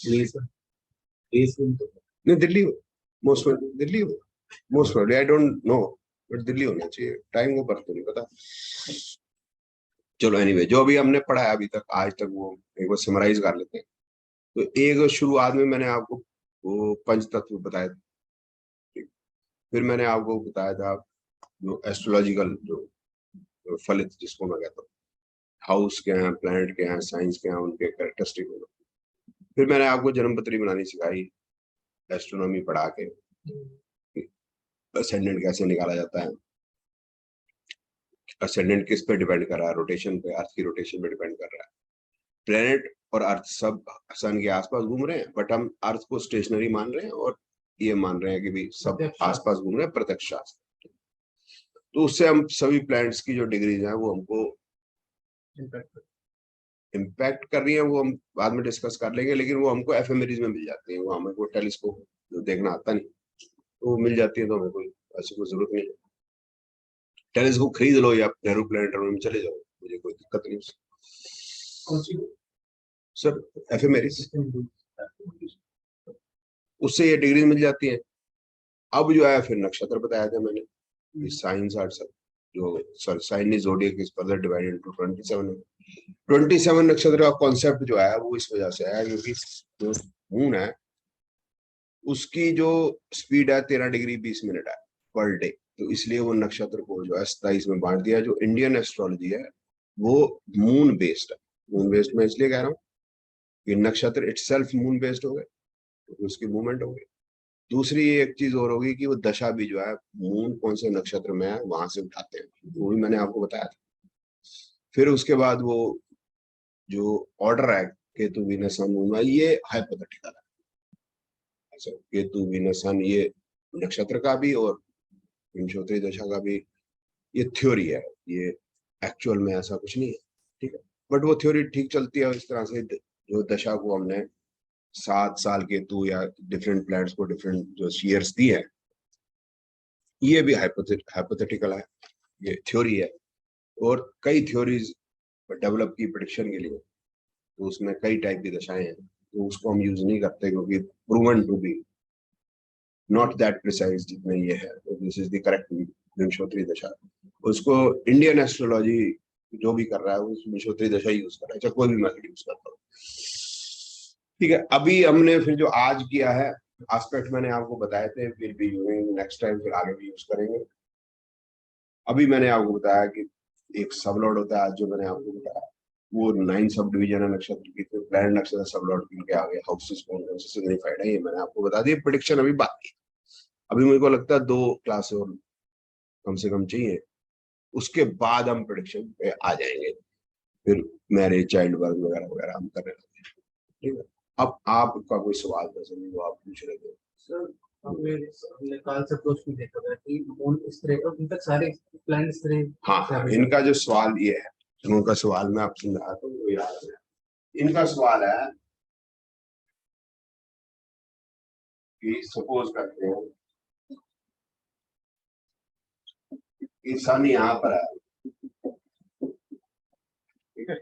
नहीं, Delhi most Delhi most probably, I don't know, but Delhi होना चाहिए। टाइम को पर तो नहीं पता। चलो एनीवे, जो अभी हमने पढ़ा है अभी तक आज तक, वो एक बार समराइज कर लेते हैं। तो एक शुरुआत में मैंने आपको वो पंच तत्व बताए थे, फिर मैंने आपको बताया था जो एस्ट्रोलॉजिकल जो फलित जिसको मैं कहता हूँ, हाउस क्या है, प्लैनेट क्या है, साइंस क्या है, उनके कैरेक्टरिस्टिक। फिर मैंने आपको जन्मपत्री बनानी सिखाई एस्ट्रोनॉमी पढ़ा के, असेंडेंट कैसे निकाला जाता है, असेंडेंट किस पे डिपेंड कर रहा है, रोटेशन पे, अर्थ की रोटेशन पे डिपेंड कर रहा है। प्लेनेट और अर्थ सब सन के आसपास घूम रहे हैं, बट हम अर्थ को स्टेशनरी मान रहे हैं और ये मान रहे हैं कि भी सब आसपास घूम रहे हैं, प्रत्यक्ष शास्त्र। तो उससे हम सभी प्लैनेट्स की जो डिग्रीज हैं वो हमको इम्पैक्ट कर रही हैं, वो हम बाद में डिस्कस कर लेंगे, लेकिन वो हमको एफएमआरईज में मिल जाती हैं। वो हमें कोई टेलीस्कोप देखना आता नहीं, तो वो मिल जाती है, तो हमें कोई ऐसी कोई जरूरत नहीं है। टेलीस्कोप खरीद लो या नेहरू प्लेनेटोरियम में चले जाओ, मुझे कोई दिक्कत नहीं सर। एफएमआरईज, उससे ये डिग्री मिल जाती है। अब जो है फिर नक्षत्र बताया था मैंने, साइंस आर सब जो sign zodiac is further divided into 27 नक्षत्र का कॉन्सेप्ट जो है वो इस वजह से है क्योंकि जो मून है उसकी जो स्पीड है 13 डिग्री 20 मिनट है पर डे, तो इसलिए वो नक्षत्र को जो है 27 में बांट दिया। जो इंडियन एस्ट्रोलॉजी है वो मून बेस्ड है। मून बेस्ड में इसलिए कह रहा हूँ कि नक्षत्र इटसेल्फ मून बेस्ड हो गए, तो उसकी मूवमेंट हो गई। दूसरी एक चीज और होगी कि वो दशा भी जो है मून कौन से नक्षत्र में है वहां से उठाते हैं, वो भी मैंने आपको बताया था। फिर उसके बाद वो जो ऑर्डर है केतु वीनस सन मून, ये हाइपोथेटिकल है। अच्छा, केतु वीनस सन ये नक्षत्र का भी और विंशोत्तरी दशा का भी ये थ्योरी है, ये एक्चुअल में ऐसा कुछ नहीं है, ठीक है। बट वो थ्योरी ठीक चलती है इस तरह से, जो दशा को हमने 7 साल केतु या डिफरेंट प्लैनेट्स को डिफरेंट जो ईयर्स दी है, ये भी हाइपोथेटिकल है, ये थ्योरी है। और कई थ्योरीज डेवलप की प्रेडिक्शन के लिए, तो उसमें कई टाइप की दशाएं हैं, तो उसको हम यूज नहीं करते क्योंकि proven to be not that precise जितने ये है। तो this is the correct Vimshottari dasha. उसको इंडियन एस्ट्रोलॉजी जो भी कर रहा है वो विंशोत्तरी दशा यूज कर रहा है, चाहे कोई भी मेथड यूज करता हो, ठीक है। अभी हमने फिर जो आज किया है एस्पेक्ट मैंने आपको बताए थे, will be using next time, फिर आगे भी यूज करेंगे। अभी मैंने आपको बताया कि एक सबलॉर्ड होता है, आज जो मैंने आपको बताया वो 9 सब डिवीजन है नक्षत्र की, फिर प्लैनेट नक्षत्र सबलॉर्ड के आगे हाउसेस कौन कौन से सिग्निफाइड है, ये मैंने आपको बता दिया। प्रेडिक्शन अभी बाकी है, अभी मेरे को लगता है 2 क्लास और कम से कम चाहिए, उसके बाद हम प्रेडिक्शन पे आ जाएंगे। फिर मैरिज, चाइल्ड वर्क वगैरह वगैरह हम करने लगे, ठीक है। अब आपका कोई सवाल था सर वो आप पूछ रहे थे सर? हमने काल से प्रश्न देखा था कि मून इस तरह का, उन तक सारे प्लैनेट इस तरह। हाँ, इनका जो सवाल ये है, उनका सवाल मैं आपसे समझा तो वो याद है। इनका सवाल है कि सपोज करते हैं कि सन यहाँ पर है, ठीक है,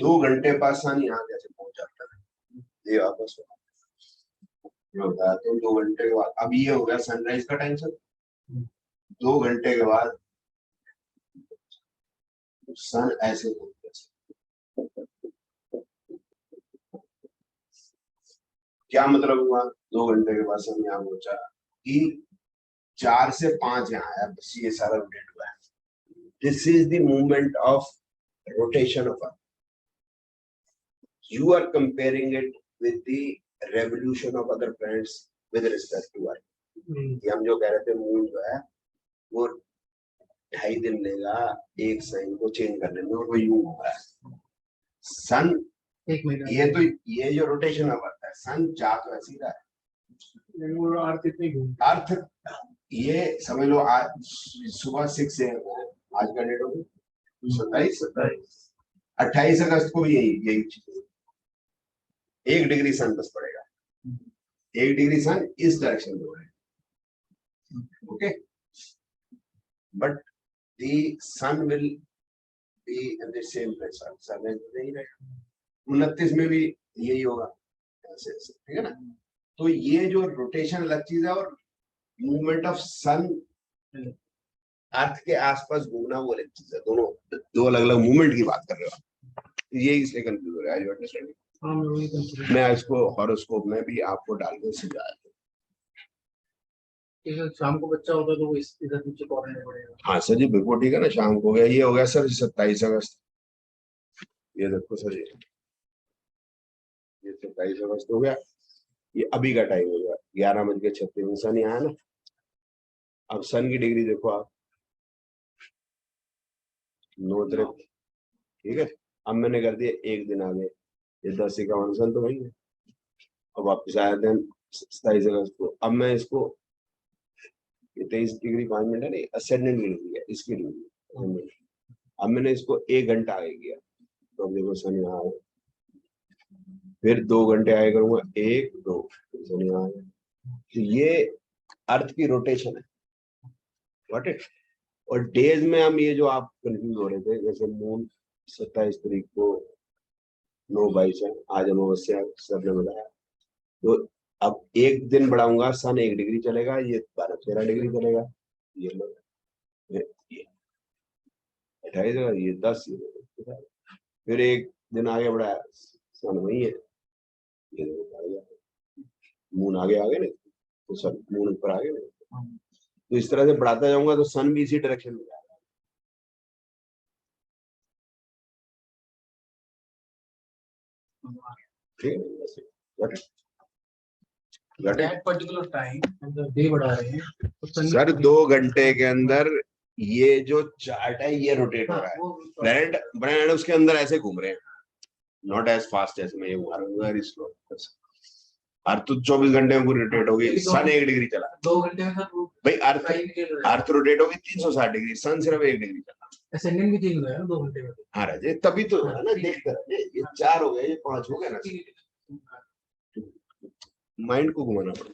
2 घंटे बाद सन यहाँ कैसे पहुंच जाता है, ये आपका सवाल होता है। तो 2 घंटे के बाद, अब ये हो गया सनराइज का टाइम सर, 2 घंटे के बाद सन ऐसे क्या मतलब हुआ, 2 घंटे के बाद सन यहाँ पहुंचा कि 4 से 5 यहाँ आया, बस ये सारा रोटेट हुआ है। This is the movement of rotation of earth. You are comparing it with the revolution of other planets with respect to Earth. हम जो कह रहे थे मून जो है वो 2.5 दिन लेगा एक साइन को चेंज करने में, और वो यूं हो रहा है। सन 1 महीना, ये तो ये जो रोटेशन ऑफ अर्थ है, सन जा तो ऐसे ही रहा है, अर्थ इतनी घूमता अर्थ ये समझ लो। आज सुबह 6 से आज का डेट होगी 27, 28 अगस्त को भी यही चीज, 1 डिग्री सन बस पड़ेगा, 1 डिग्री सन इस डायरेक्शन में है, okay. But the sun will be in the same place, sun नहीं रहेगा। 29 में भी यही होगा, ऐसे ऐसे, ठीक है ना। तो ये जो रोटेशन अलग चीज है और मूवमेंट ऑफ सन अर्थ के आसपास घूमना वो अलग चीज है। दोनों दो अलग अलग मूवमेंट की बात कर रहे हो आप, ये इसलिए कंफ्यूज हो रहा है। अंडरस्टैंडिंग हाँ मैं वही कंफ्यूज। मैं इसको हॉरोस्कोप में भी आपको डाल के समझाया था। शाम को बच्चा होता है तो वो इधर नीचे कॉर्नर में पड़ेगा। हाँ सर जी बिल्कुल ठीक है ना। शाम को हो गया, ये हो गया सर 27 अगस्त। ये देखो सर जी, ये 27 अगस्त हो गया। ये अभी का टाइम हो गया 11:36 सन यहाँ है ना। अब सन की डिग्री देखो आप, 9 ठीक है। अब मैंने कर दिया एक दिन आगे, ये 10:51 सन तो वही है। अब वापस आया दिन 27 अगस्त को। अब मैं इसको, ये 23°5' है नहीं, असेंडेंट डिग्री है इसकी डिग्री। अब मैंने इसको 1 घंटा आगे किया तो अब देखो सन यहाँ है। फिर 2 घंटे आगे करूंगा, 1 2, सन यहाँ है। तो ये अर्थ की रोटेशन है, व्हाट इट। और डेज में हम ये जो आप कंफ्यूज हो रहे थे, जैसे मून 27 तारीख को 9:22 है, आज अमावस्या सर ने बताया। तो अब एक दिन बढ़ाऊंगा, सन 1 डिग्री चलेगा, ये 12-13 डिग्री चलेगा। ये लो, ये 28 होगा, ये 10, फिर एक दिन आगे बढ़ाया, सन वही है, ये मून आगे आ गए ना, तो सन मून ऊपर आ गए ना। तो इस तरह से बढ़ाता जाऊंगा तो सन भी इसी डायरेक्शन में जाएगा। ठीक है, दैट पर्टिकुलर टाइम मतलब डे बढ़ा रहे हैं तो सर 2 घंटे के अंदर ये जो चार्ट है ये रोटेट हो रहा है। प्लैनेट प्लैनेट उसके अंदर ऐसे घूम रहे हैं, नॉट एज फास्ट एज मैं ये घुमा रहा हूँ, वेरी स्लो। अर्थ तो 24 घंटे में पूरी रोटेट होगी, सन 1 डिग्री चला। 2 घंटे में सर भाई अर्थ रोटेट होगी 360 डिग्री, सन सिर्फ 1 डिग्री चला। असेंडेंट भी चेंज हो गया ना 2 घंटे में। हाँ राजे, तभी तो है ना, देखते रहे। ये 4 हो गए, ये 5 हो गए ना। माइंड को घुमाना पड़ता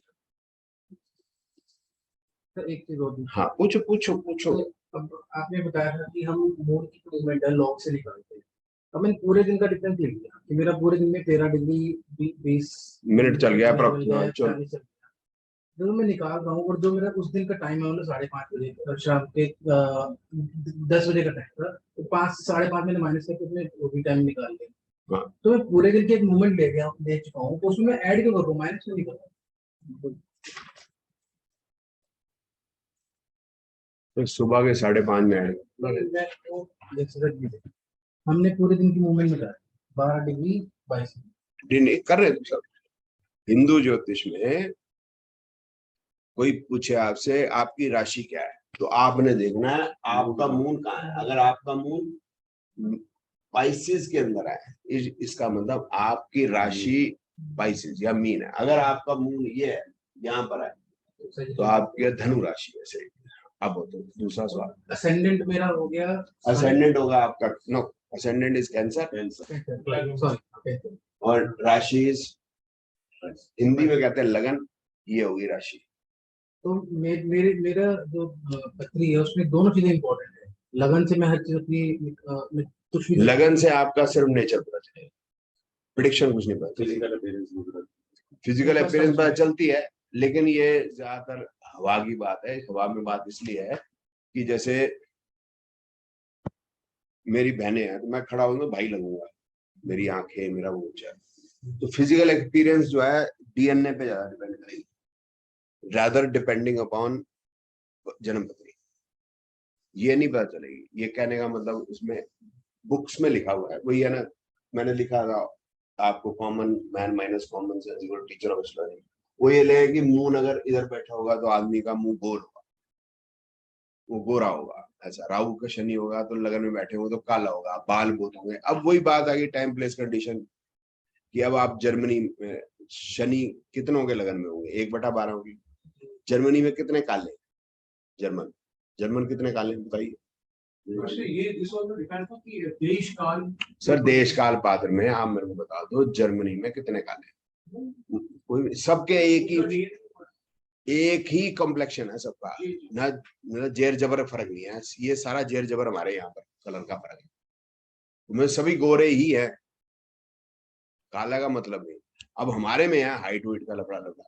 सर एक चीज और है। हाँ पूछो पूछो पूछो। अब आपने बताया था कि हम मून की मूवमेंट है लॉग से निकालते हैं। अब मैंने पूरे दिन का डिफरेंस ले लिया कि मेरा पूरे दिन में 13 डिग्री 20 मिनट चल गया जो मैं निकाल रहा हूँ और जो मेरा उस दिन का टाइम है मतलब 5:30 बजे शाम के 10 बजे का टाइम था, तो 5 से 5:30 मैंने माइनस करके उसमें वो भी टाइम निकाल लिया। हाँ। तो मैं पूरे दिन के एक मूवमेंट ले चुका हूँ, तो उसमें ऐड क्यों करूँ, माइनस क्यों नहीं करूँ। तो सुबह के 5:30 में आएगा। हमने पूरे दिन की मूवमेंट निकाली 12 डिग्री 22 नहीं कर रहे थे सब। हिंदू ज्योतिष में कोई पूछे आपसे आपकी राशि क्या है, तो आपने देखना है आपका मून कहाँ है। अगर आपका मून स्पाइसेस के अंदर है, इसका मतलब आपकी राशि स्पाइसेस या मीन है। अगर आपका मून ये है यहाँ पर है तो आपकी धनु राशि है सही। अब तो दूसरा सवाल, असेंडेंट मेरा हो गया, असेंडेंट होगा आपका, नो असेंडेंट इज कैंसर और राशि हिंदी में कहते हैं लगन, ये होगी राशि। तो मेरा जो पत्री है उसमें दोनों चीजें इंपॉर्टेंट है। लगन से मैं हर चीज अपनी कुछ भी लगन से आपका सिर्फ नेचर पता चलेगा, प्रिडिक्शन कुछ नहीं पता। फिजिकल अपीयरेंस पता चलती है, लेकिन ये ज्यादातर हवा की बात है। हवा में बात इसलिए है कि जैसे मेरी बहनें हैं तो मैं खड़ा होऊंगा भाई लगूंगा, मेरी आंखें, मेरा वो ऊंचा है। तो फिजिकल एक्सपीरियंस जो है डीएनए पे ज्यादा डिपेंड करेगी, रादर डिपेंडिंग अपॉन जन्म पत्री। ये नहीं पता चलेगी। ये कहने का मतलब उसमें बुक्स में लिखा हुआ है वही है ना। मैंने लिखा था आपको common man minus common sense equal teacher of astrology. वो ये ले कि मून अगर इधर बैठा होगा तो आदमी का मुंह गोल होगा, वो गोरा होगा। ऐसा राहु का शनि होगा तो लगन में बैठे होंगे तो काला होगा, बाल बहुत होंगे। अब वही बात आ गई टाइम प्लेस कंडीशन कि अब आप जर्मनी में शनि कितनों के लगन में होंगे, 1/12 होगी। जर्मनी में कितने काले, जर्मन कितने काले बताइए। ये देश काल सर देश काल पात्र में आप मेरे को बता दो जर्मनी में कितने काले। कोई सबके एक ही कॉम्प्लेक्शन है सबका, ना जेर जबर फर्क नहीं है। ये सारा जेर जबर हमारे यहाँ पर कलर का फर्क है। तुम्हें सभी गोरे ही है, काला का मतलब नहीं। अब हमारे में है हाइट वेट का लफड़ा लफड़ा,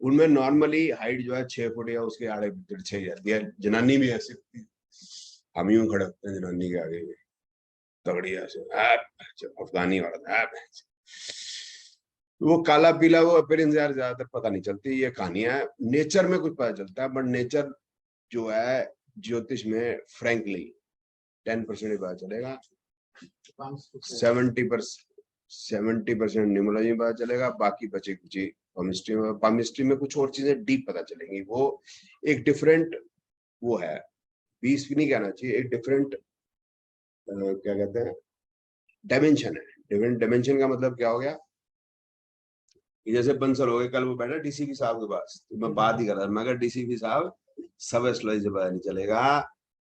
उनमें नॉर्मली हाइट जो है 6 फुट या उसके आड़े तिरछे जाती है। जनानी भी ऐसे, हम यूं खड़े होते हैं जनानी के आगे, तगड़ी ऐसे अफगानी औरत, वो काला पीला वो अपीयरेंस यार ज्यादातर पता नहीं चलती, ये कहानियां है। नेचर में कुछ पता चलता है, बट नेचर जो है ज्योतिष में फ्रैंकली 10% ही पता चलेगा, 70% न्यूमरोलॉजी में पता चलेगा, बाकी बचे कुछ पामिस्ट्री में कुछ और चीजें डीप पता चलेंगी। वो एक डिफरेंट वो है, पीस भी नहीं कहना चाहिए, एक डिफरेंट क्या कहते हैं डायमेंशन है। डिफरेंट डायमेंशन का मतलब क्या हो गया कि जैसे बंसल हो गए, कल वो बैठा डीसीपी साहब के पास, तो मैं बात ही कर रहा था, मगर डीसीपी साहब सब एस्ट्रोलॉजी से पता नहीं चलेगा,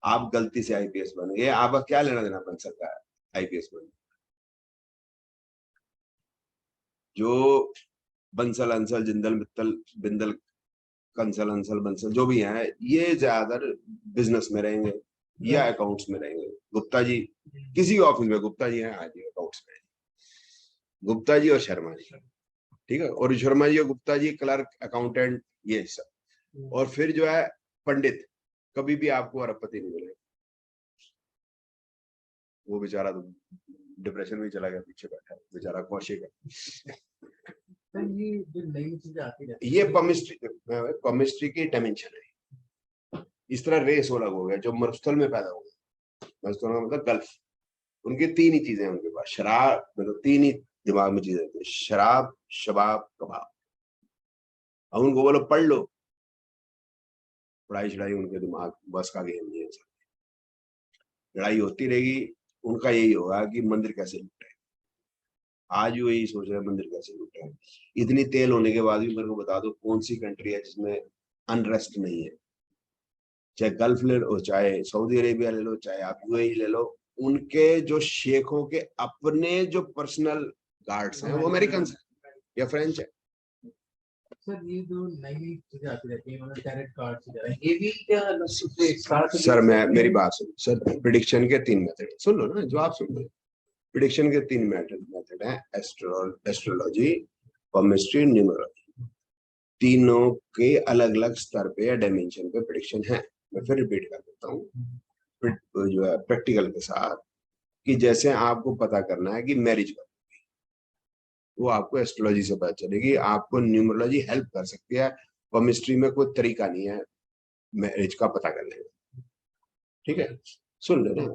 आप गलती से आईपीएस बन गए, आपका क्या लेना देना बंसल का आईपीएस बन। जो बंसल अंसल जिंदल मित्तल बिंदल कंसल अंसल बंसल जो भी हैं, ये ज्यादातर बिजनेस में रहेंगे या अकाउंट्स में रहेंगे। गुप्ता जी किसी भी ऑफिस में, गुप्ता जी हैं आज अकाउंट्स में, गुप्ता जी और शर्मा जी, ठीक है, और शर्मा जी और गुप्ता जी क्लर्क अकाउंटेंट ये सब। और फिर जो है पंडित, कभी भी आपको अरबपति नहीं मिलेगा, वो बेचारा तो डिप्रेशन में चला गया, पीछे बैठा है बेचारा कौशिक है। ये जो नई चीजें आती रहती ये पमिस्ट्री की डायमेंशन है। इस तरह रेस अलग हो गया जो मरुस्थल में पैदा हो गया, मरुस्थल का मतलब गल्फ, उनके 3 ही चीजें उनके पास, शराब मतलब 3 ही दिमाग में चीजें होती है, शराब शबाब कबाब। अब उनको बोलो पढ़ लो, पढ़ाई छढ़ाई उनके दिमाग बस का गेम नहीं है। लड़ाई होती रहेगी, उनका यही होगा कि मंदिर कैसे लूटे। आज वो यही सोच रहे हैं मंदिर कैसे लूटे। इतनी तेल होने के बाद भी मेरे को बता दो कौन सी कंट्री है जिसमें अनरेस्ट नहीं है, चाहे गल्फ ले लो, चाहे सऊदी अरेबिया ले लो, चाहे आप यूएई ले लो, उनके जो शेखों के अपने जो पर्सनल गार्ड्स हैं वो अमेरिकन है या फ्रेंच है। सर ये जो नई चीजें आती रहती है, मतलब टैरेट कार्ड्स वगैरह, ये भी क्या सर मैं मेरी बात सुन सर, प्रिडिक्शन के 3 मेथड सुन लो ना, जवाब सुन लो। प्रिडिक्शन के 3 मेथड हैं, एस्ट्रोलॉजी, पमिस्ट्री, न्यूमरोलॉजी। तीनों के अलग अलग स्तर पे या डायमेंशन पे प्रिडिक्शन है। मैं फिर रिपीट कर देता हूँ जो है प्रैक्टिकल के साथ, कि जैसे आपको पता करना है कि मैरिज कब, वो आपको एस्ट्रोलॉजी से पता चलेगी। आपको न्यूमरोलॉजी हेल्प कर सकती है, पमिस्ट्री में कोई तरीका नहीं है मैरिज का पता करने का, ठीक है। सुन ले ना,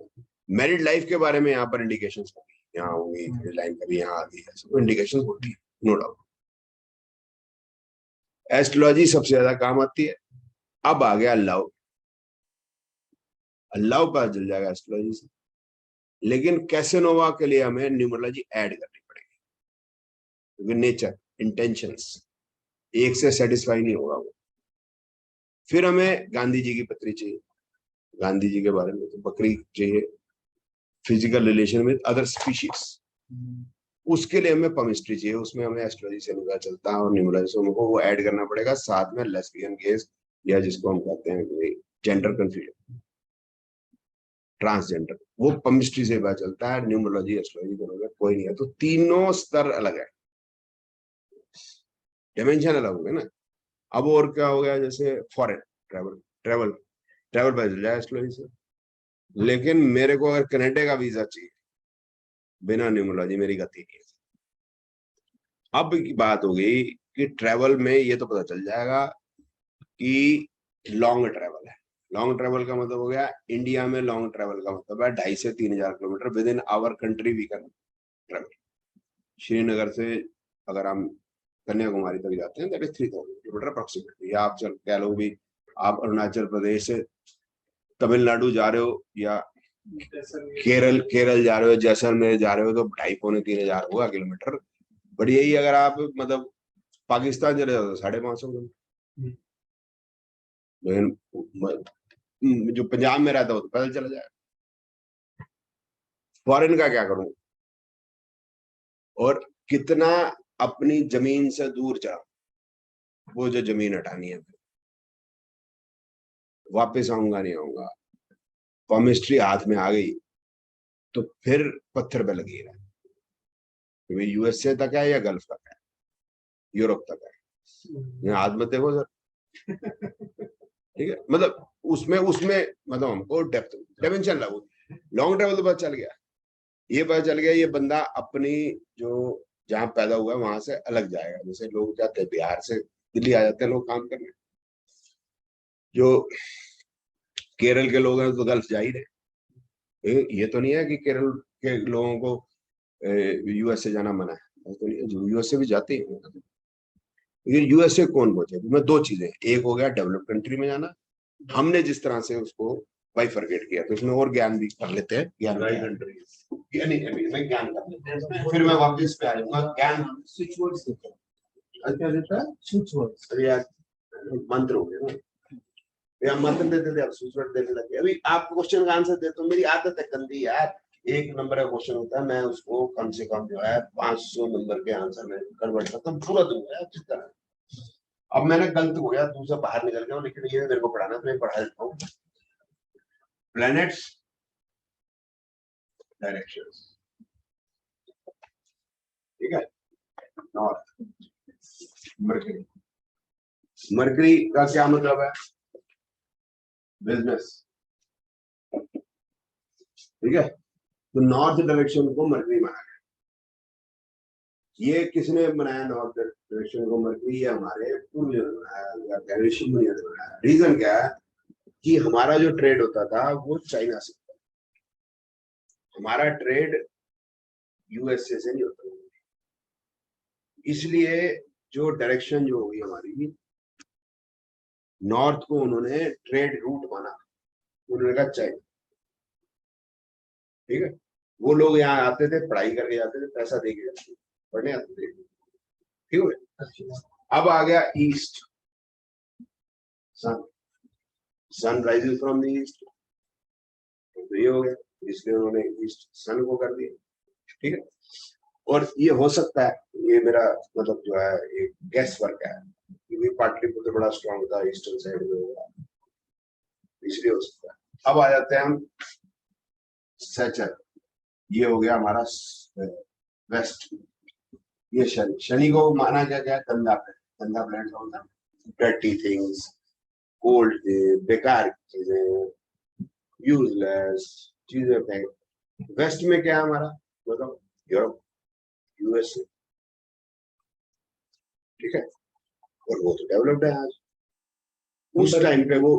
मैरिड लाइफ के बारे में यहाँ पर इंडिकेशंस होंगी, यहाँ होंगी लाइन कभी यहाँ आ गई, सब इंडिकेशंस होती है, नो डाउट। एस्ट्रोलॉजी सबसे ज्यादा काम आती है। अब आ गया लव, लव पता चल जाएगा एस्ट्रोलॉजी से, लेकिन कैसेनोवा के लिए हमें न्यूमरोलॉजी ऐड करनी पड़ेगी, क्योंकि नेचर इंटेंशंस एक से सेटिस्फाई नहीं होगा वो। फिर हमें गांधी जी की पत्री चाहिए, गांधी जी के बारे में तो बकरी चाहिए, physical relation with other species, उसके लिए हमें पमिस्ट्री चाहिए, उसमें हमें एस्ट्रोलॉजी से पता चलता है, और न्यूमरोलॉजी से हमको वो ऐड करना पड़ेगा। साथ में लेस्बियन केस, या जिसको हम कहते हैं जेंडर कंफ्यूजन, ट्रांसजेंडर, वो पमिस्ट्री से पता चलता है। न्यूमरोलॉजी एस्ट्रोलॉजी दोनों में कोई नहीं है, तो तीनों स्तर अलग है, डायमेंशन अलग हो गए ना। अब और क्या हो गया, जैसे फॉरेन ट्रेवल, ट्रेवल पता चल जाए एस्ट्रोलॉजी से, लेकिन मेरे को अगर कनाडा का वीजा चाहिए बिना न्यूमरोलॉजी मेरी गति नहीं है। अब की बात हो गई कि ट्रेवल में ये तो पता चल जाएगा कि लॉन्ग ट्रेवल है। लॉन्ग ट्रेवल का मतलब हो गया, इंडिया में लॉन्ग ट्रेवल का मतलब है 2,500 से 3,000 kilometre within our country we can travel. Srinagar से अगर हम कन्याकुमारी तक जाते हैं दैट इज 3,000 किलोमीटर अप्रोक्सीमेटली। या आप चल कह लो भी आप अरुणाचल प्रदेश से तमिलनाडु जा रहे हो, या केरल जा रहे हो, जैसलमेर जा रहे हो, तो 2,500-3,000 होगा किलोमीटर। बट यही अगर आप मतलब पाकिस्तान चले जाओ तो 550 किलोमीटर, लेकिन जो पंजाब में रहता हो तो पैदल चला जाए। फॉरेन का क्या करूं, और कितना अपनी जमीन से दूर जा, वो जो जमीन हटानी है, वापस आऊंगा नहीं आऊंगा, पॉमिस्ट्री हाथ में आ गई तो फिर पत्थर पे लगी है, भाई यूएसए तक है या गल्फ तक है, यूरोप तक है, यहाँ हाथ मत देखो सर। ठीक है, मतलब उसमें उसमें मतलब हमको डेप्थ डायमेंशन लागू, लॉन्ग ट्रेवल तो पता चल गया, ये पता चल गया ये बंदा अपनी जो जहाँ पैदा हुआ है वहां से अलग जाएगा। जैसे लोग जाते हैं बिहार से दिल्ली आ जाते हैं लोग काम करने, जो केरल के लोग हैं तो गल्फ जा ही रहे। ये तो नहीं है कि केरल के लोगों को यूएसए जाना मना है, तो यूएसए भी जाते हैं। ये यूएसए कौन पहुंचे, मैं दो चीजें, एक हो गया डेवलप कंट्री में जाना, हमने जिस तरह से उसको बाइफरकेट किया, तो इसमें और ज्ञान भी कर लेते हैं, ज्ञान कंट्री यानी अभी मैं ज्ञान कर लेते हैं, फिर मैं वापस पे आ जाऊंगा ज्ञान स्विच वर्ड्स क्या देता है स्विच वर्ड्स। अरे यार मंत्र हो गया ना, या मंत्र देते थे आप स्विच वर्ड देने लगे। अभी आप क्वेश्चन का आंसर देते हो, मेरी आदत है गंदी यार, एक नंबर का क्वेश्चन होता है मैं उसको कम से कम जो है 500 नंबर के आंसर में कन्वर्ट करता हूँ पूरा दूंगा यार जिस तरह। अब मैंने गलत हो गया, दूसरा बाहर निकल गया, लेकिन ये मेरे को पढ़ाना तो मैं पढ़ा देता हूँ। प्लैनेट्स डायरेक्शंस, ठीक है, नॉर्थ मरकरी, मरकरी का क्या मतलब है, बिजनेस, ठीक है, तो नॉर्थ डायरेक्शन को मरकरी माना गया। ये किसने बनाया नॉर्थ डायरेक्शन को मरकरी, ये हमारे पूर्वजों ने बनाया या ऋषि मुनियों ने बनाया। रीजन क्या है कि हमारा जो ट्रेड होता था वो चाइना से, हमारा ट्रेड यूएसए से नहीं होता, इसलिए जो डायरेक्शन जो होगी हमारी नॉर्थ को उन्होंने ट्रेड रूट माना, उन्होंने कहा चाइना, ठीक है, वो लोग यहाँ आते थे पढ़ाई करके जाते थे, पैसा दे के जाते थे, पढ़ने आते थे, ठीक है। अब आ गया east, sun, sun rising from the east, तो ये हो गया, इसलिए उन्होंने ईस्ट सन को कर दिया, ठीक है। और ये हो सकता है, ये मेरा मतलब जो है एक गैस वर्क है, क्योंकि पाटलिपुत्र बड़ा स्ट्रॉन्ग था ईस्टर्न साइड में होगा, इसलिए हो सकता है। अब आ जाते हैं हम सैचर, ये हो गया हमारा वेस्ट, ये शनि, शनि को माना क्या क्या, गंदा प्लेनेट, गंदा प्लेनेट होता है, डर्टी थिंग्स, कोल्ड, बेकार चीजें, यूजलेस चीजें। वेस्ट में क्या है हमारा, मतलब यूरोप, यूएसए, ठीक है, और वो तो डेवलप्ड है आज, उस टाइम पे वो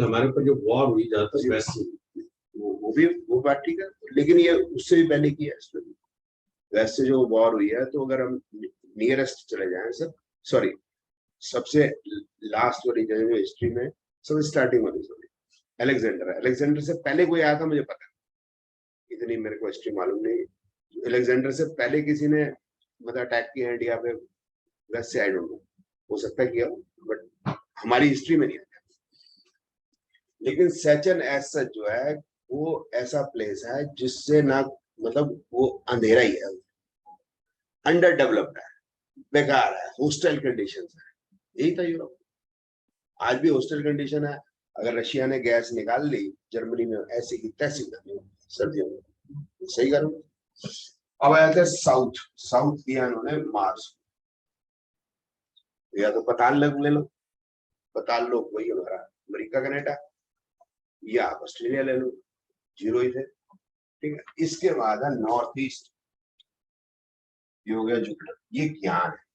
हमारे ऊपर जो वॉर हुई ज्यादातर वेस्ट, वो बात ठीक है, लेकिन ये उससे भी पहले की है, वैसे जो वॉर हुई है, तो अगर हम नियरेस्ट चले जाएं सर, सॉरी सबसे लास्ट वाली जो हिस्ट्री में सब स्टार्टिंग वाली सॉरी अलेक्जेंडर है, अलेक्जेंडर से पहले कोई आया था मुझे पता नहीं, इतनी मेरे को हिस्ट्री मालूम नहीं, अलेक्जेंडर से पहले किसी ने मतलब अटैक किया इंडिया पे वैसे, आई डोंट नो, हो सकता है किया, बट हमारी हिस्ट्री में नहीं आता। लेकिन सैचन एज सच जो है वो ऐसा प्लेस है जिससे ना मतलब वो अंधेरा ही है, अंडर डेवलप्ड है, बेकार है, होस्टाइल कंडीशंस है, यही था यूरोप, आज भी होस्टाइल कंडीशन है। अगर रशिया ने गैस निकाल ली जर्मनी में, ऐसी की तैसी करनी सर्दियों में, सही करो। अब आया था साउथ, साउथ किया इन्होंने मार्स, या तो पताल ले लो, पताल लो वही हमारा अमेरिका कनाडा, या ऑस्ट्रेलिया ले लो, जीरो ही थे, ठीक है। इसके बाद है नॉर्थ ईस्ट, ये हो गया जुपिटर, ये ज्ञान है,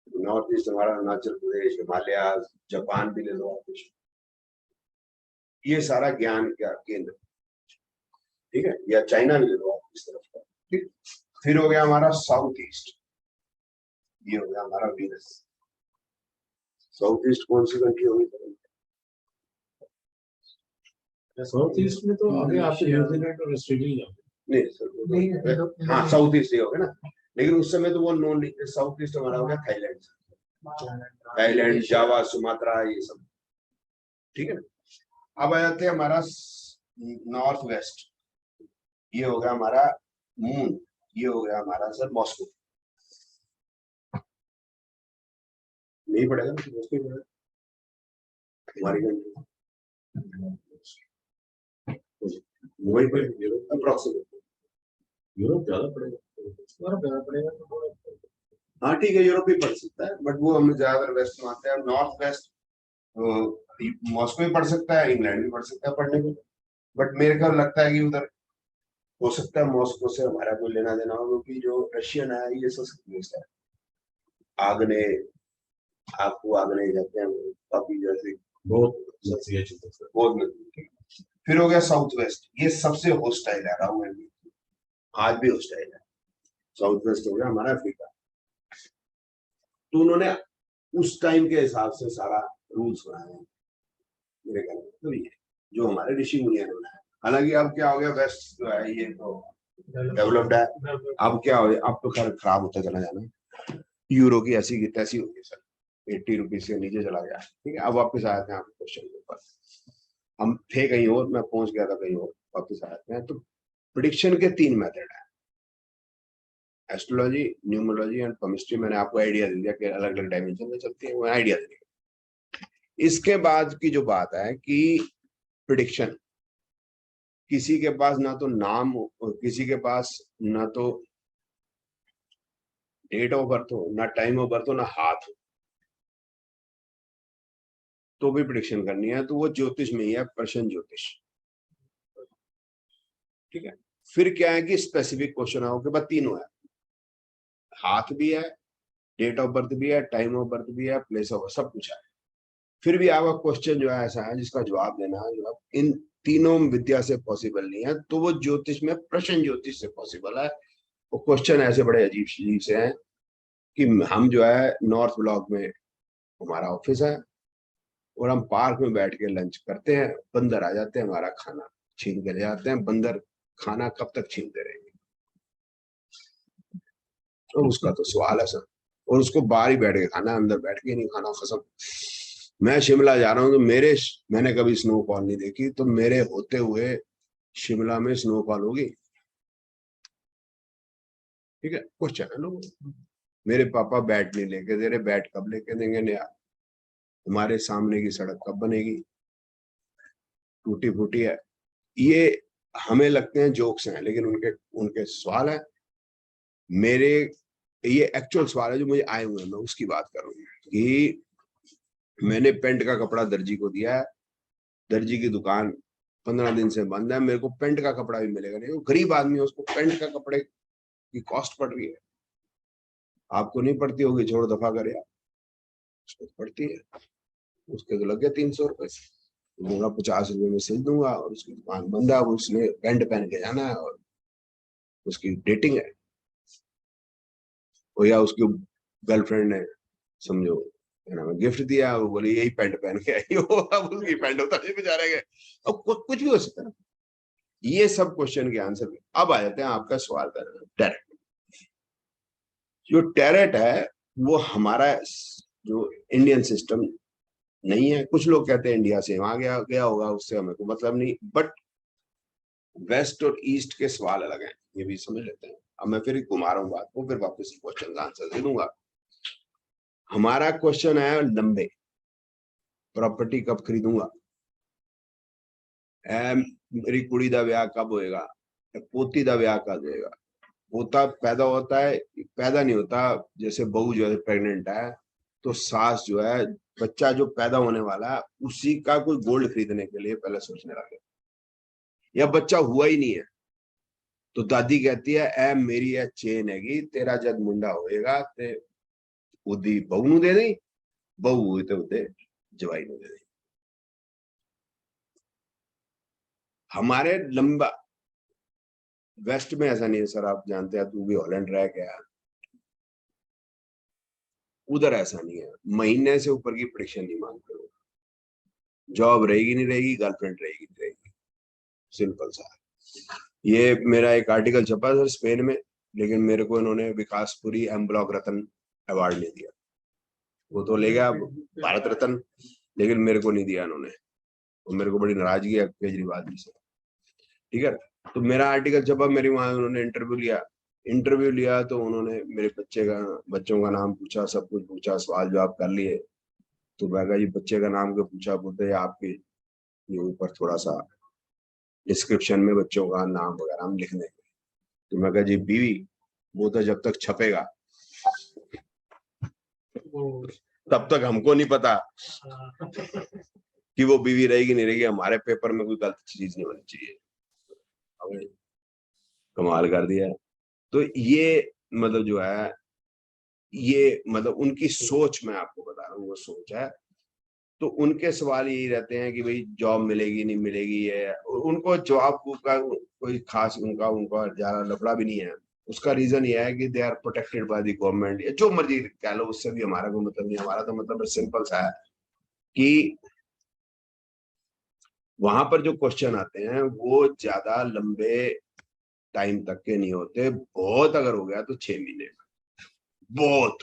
नॉर्थ ईस्ट हमारा अरुणाचल प्रदेश, हिमालय, जापान भी ले लो आप, ये सारा ज्ञान का केंद्र, ठीक है, या चाइना भी ले लो आप इस तरफ का, ठीक। फिर हो गया हमारा साउथ ईस्ट, ये हो गया हमारा वीनस। साउथ ईस्ट कौन सी कंट्री होगी, साउथ ईस्ट में तो आगे आपके न्यूजीलैंड और ऑस्ट्रेलिया, नहीं सर, हाँ साउथ ईस्ट ही होगा ना, लेकिन उस समय तो वो नॉन, साउथ ईस्ट हमारा हो गया थाईलैंड, थाईलैंड, जावा, सुमात्रा, ये सब, ठीक है। अब आ जाते हैं हमारा नॉर्थ वेस्ट, ये हो गया हमारा मून, ये हो गया हमारा सर मॉस्को, नहीं पड़ेगा मॉस्को पड़ेगा हमारी कंट्री, वही पर अप्रोक्सीमेट, यूरोप ज्यादा पड़ेगा। और ज्यादा पड़ेगा तो थोड़ा। हाँ ठीक है, यूरोप भी पढ़ सकता है, बट वो हमें ज्यादातर वेस्ट में आते हैं। नॉर्थ वेस्ट मॉस्को भी पढ़ सकता है, इंग्लैंड भी पढ़ सकता है पढ़ने को, बट मेरे को लगता है कि उधर हो सकता है मॉस्को से हमारा कोई लेना देना हो, क्योंकि जो रशियन है ये संस्कृत है, आग्ने आपको आग्ने कहते हैं, काफी जैसे बहुत ये चीजें सर। बहुत नजदीक है। फिर हो गया साउथ वेस्ट, ये सबसे होस्टाइल है, राहु है आज भी होस्टाइल है। साउथ वेस्ट हो गया हमारा अफ्रीका। तो उन्होंने उस टाइम के हिसाब से सारा रूल्स बनाए हैं मेरे ख्याल में, तो ये जो हमारे ऋषि मुनियों ने बनाया। हालांकि अब क्या हो गया, वेस्ट जो है ये तो डेवलप्ड है, अब क्या हो गया, अब तो खैर खराब होता चला जाना। यूरो की ऐसी की तैसी हो गई सर, 80 रुपीज से नीचे चला गया। ठीक है, अब वापस आते हैं आपके क्वेश्चन के ऊपर। हम थे कहीं और, मैं पहुंच गया था कहीं और, वापस आते हैं। तो प्रिडिक्शन के 3 मेथड है, एस्ट्रोलॉजी, न्यूमरोलॉजी एंड केमिस्ट्री। मैंने आपको आइडिया दे दिया कि अलग अलग डायमेंशन में चलती है, वो आइडिया दे दिया। इसके बाद की जो बात है कि प्रिडिक्शन, किसी के पास ना तो नाम हो, किसी के पास ना तो डेट ऑफ बर्थ हो, ना टाइम ऑफ बर्थ हो, ना हाथ हो, तो भी प्रिडिक्शन करनी है, तो वो ज्योतिष में ही है, प्रश्न ज्योतिष। ठीक है, फिर क्या है कि स्पेसिफिक क्वेश्चन है, के बाद तीनों है, हाथ भी है, डेट ऑफ बर्थ भी है, टाइम ऑफ बर्थ भी है, प्लेस ऑफ, सब कुछ है। फिर भी आपका क्वेश्चन जो है ऐसा है जिसका जवाब देना है, जवाब इन तीनों विद्या से पॉसिबल नहीं है, तो वो ज्योतिष में प्रश्न ज्योतिष से पॉसिबल है। वो क्वेश्चन ऐसे बड़े अजीब अजीब से हैं कि हम जो है नॉर्थ ब्लॉक में हमारा ऑफिस है, और हम पार्क में बैठ के लंच करते हैं, बंदर आ जाते हैं, हमारा खाना छीन के ले जाते हैं। बंदर खाना कब तक छीनते रहेंगे, तो उसका तो सवाल है सर। और उसको बाहर ही बैठ के खाना, अंदर बैठ के नहीं खाना। कसम, मैं शिमला जा रहा हूँ तो मैंने कभी स्नोफॉल नहीं देखी, तो मेरे होते हुए शिमला में स्नोफॉल होगी? ठीक है, क्वेश्चन है लोग। मेरे पापा बैट नहीं लेके दे रहे, बैट कब लेके देंगे नया? हमारे सामने की सड़क कब बनेगी? टूटी फूटी है। ये हमें लगते हैं जोक्स हैं, लेकिन उनके उनके सवाल है। मेरे ये एक्चुअल सवाल है जो मुझे आए हुए हैं, मैं उसकी बात करूँ कि मैंने पेंट का कपड़ा दर्जी को दिया है, दर्जी की दुकान 15 दिन से बंद है, मेरे को पेंट का कपड़ा भी मिलेगा नहीं। वो गरीब आदमी है, उसको पेंट का कपड़े की कॉस्ट पड़ रही है। आपको नहीं पड़ती होगी, छोड़ दफा करे आप, उसको पड़ती है। उसके तो लग गए 300 रुपए, दूंगा 50 रुपए में सिल दूंगा, और उसकी दुकान बंद है। उसने पेंट पहन के जाना है, और उसकी डेटिंग है, और या उसकी गर्लफ्रेंड ने समझो गिफ्ट दिया, वो बोले यही पैंट पहन के आई हो, अब उसकी पैंट होता है बेचारे के। अब कुछ भी हो सकता है। ये सब क्वेश्चन के आंसर। अब आ जाते हैं आपका सवाल पर, टैरेट। जो टैरेट है वो हमारा जो इंडियन सिस्टम नहीं है। कुछ लोग कहते हैं इंडिया से वहां गया गया होगा, उससे हमें को मतलब नहीं, बट वेस्ट और ईस्ट के सवाल अलग हैं, ये भी समझ लेते हैं। अब मैं फिर घुमा रहा हूँ बात को, फिर वापस क्वेश्चन का आंसर दे दूंगा। हमारा क्वेश्चन है लंबे, प्रॉपर्टी कब खरीदूंगा, मेरी कुड़ी का ब्याह कब होएगा, पोती का ब्याह कब होएगा। पोता पैदा होता है, पैदा नहीं होता। जैसे बहू जो है प्रेग्नेंट है, तो सास जो है बच्चा जो पैदा होने वाला है उसी का कोई गोल्ड खरीदने के लिए पहले सोचने लगे, या बच्चा हुआ ही नहीं है तो दादी कहती है ए मेरी यह चेन हैगी, तेरा जब मुंडा होएगा ते उदी बहू नू दे दी, बहू हुई तो उदे जवाई नू दे दी। हमारे लंबा वेस्ट में ऐसा नहीं है सर, आप जानते हैं, तू भी हॉलैंड रह गया, उधर ऐसा नहीं है। महीने से ऊपर की प्रेडिक्शन नहीं मानते हो। जॉब रहेगी नहीं रहेगी, गर्लफ्रेंड रहेगी नहीं रहेगी, सिंपल सा। ये मेरा एक आर्टिकल छपा सर स्पेन में, लेकिन मेरे को इन्होंने विकासपुरी एम ब्लॉक रत्न अवार्ड नहीं दिया। वो तो ले गया भारत रत्न, लेकिन मेरे को नहीं दिया इन्होंने, और मेरे को बड़ी नाराजगी है केजरीवाल जी से। ठीक है, तो मेरा आर्टिकल छपा, मेरी वहां उन्होंने इंटरव्यू लिया तो उन्होंने मेरे बच्चों का नाम पूछा, सब कुछ पूछा, सवाल जवाब कर लिए। तो मैं कहा ये बच्चे का नाम क्यों पूछा? बोलते हैं आपके ये ऊपर थोड़ा सा डिस्क्रिप्शन में बच्चों का नाम वगैरह हम लिख देंगे। तो मैं कहा जी बीवी वो तो जब तक छपेगा वो तब तक हमको नहीं पता कि वो बीवी रहेगी नहीं रहेगी। हमारे पेपर में कोई गलत चीज नहीं होनी चाहिए। हमने कमाल कर दिया है। तो ये मतलब जो है ये मतलब उनकी सोच मैं आपको बता रहा हूँ, वो सोच है। तो उनके सवाल यही रहते हैं कि भाई जॉब मिलेगी नहीं मिलेगी है, और उनको जॉब का कोई खास उनका उनका ज्यादा लफड़ा भी नहीं है। उसका रीजन ये है कि they are protected by the government, या जो मर्जी कह लो, उससे भी हमारा कोई मतलब नहीं। हमारा तो मतलब सिंपल सा है कि वहां पर जो क्वेश्चन आते हैं वो ज्यादा लंबे टाइम तक के नहीं होते। बहुत अगर हो गया तो 6 महीने, बहुत,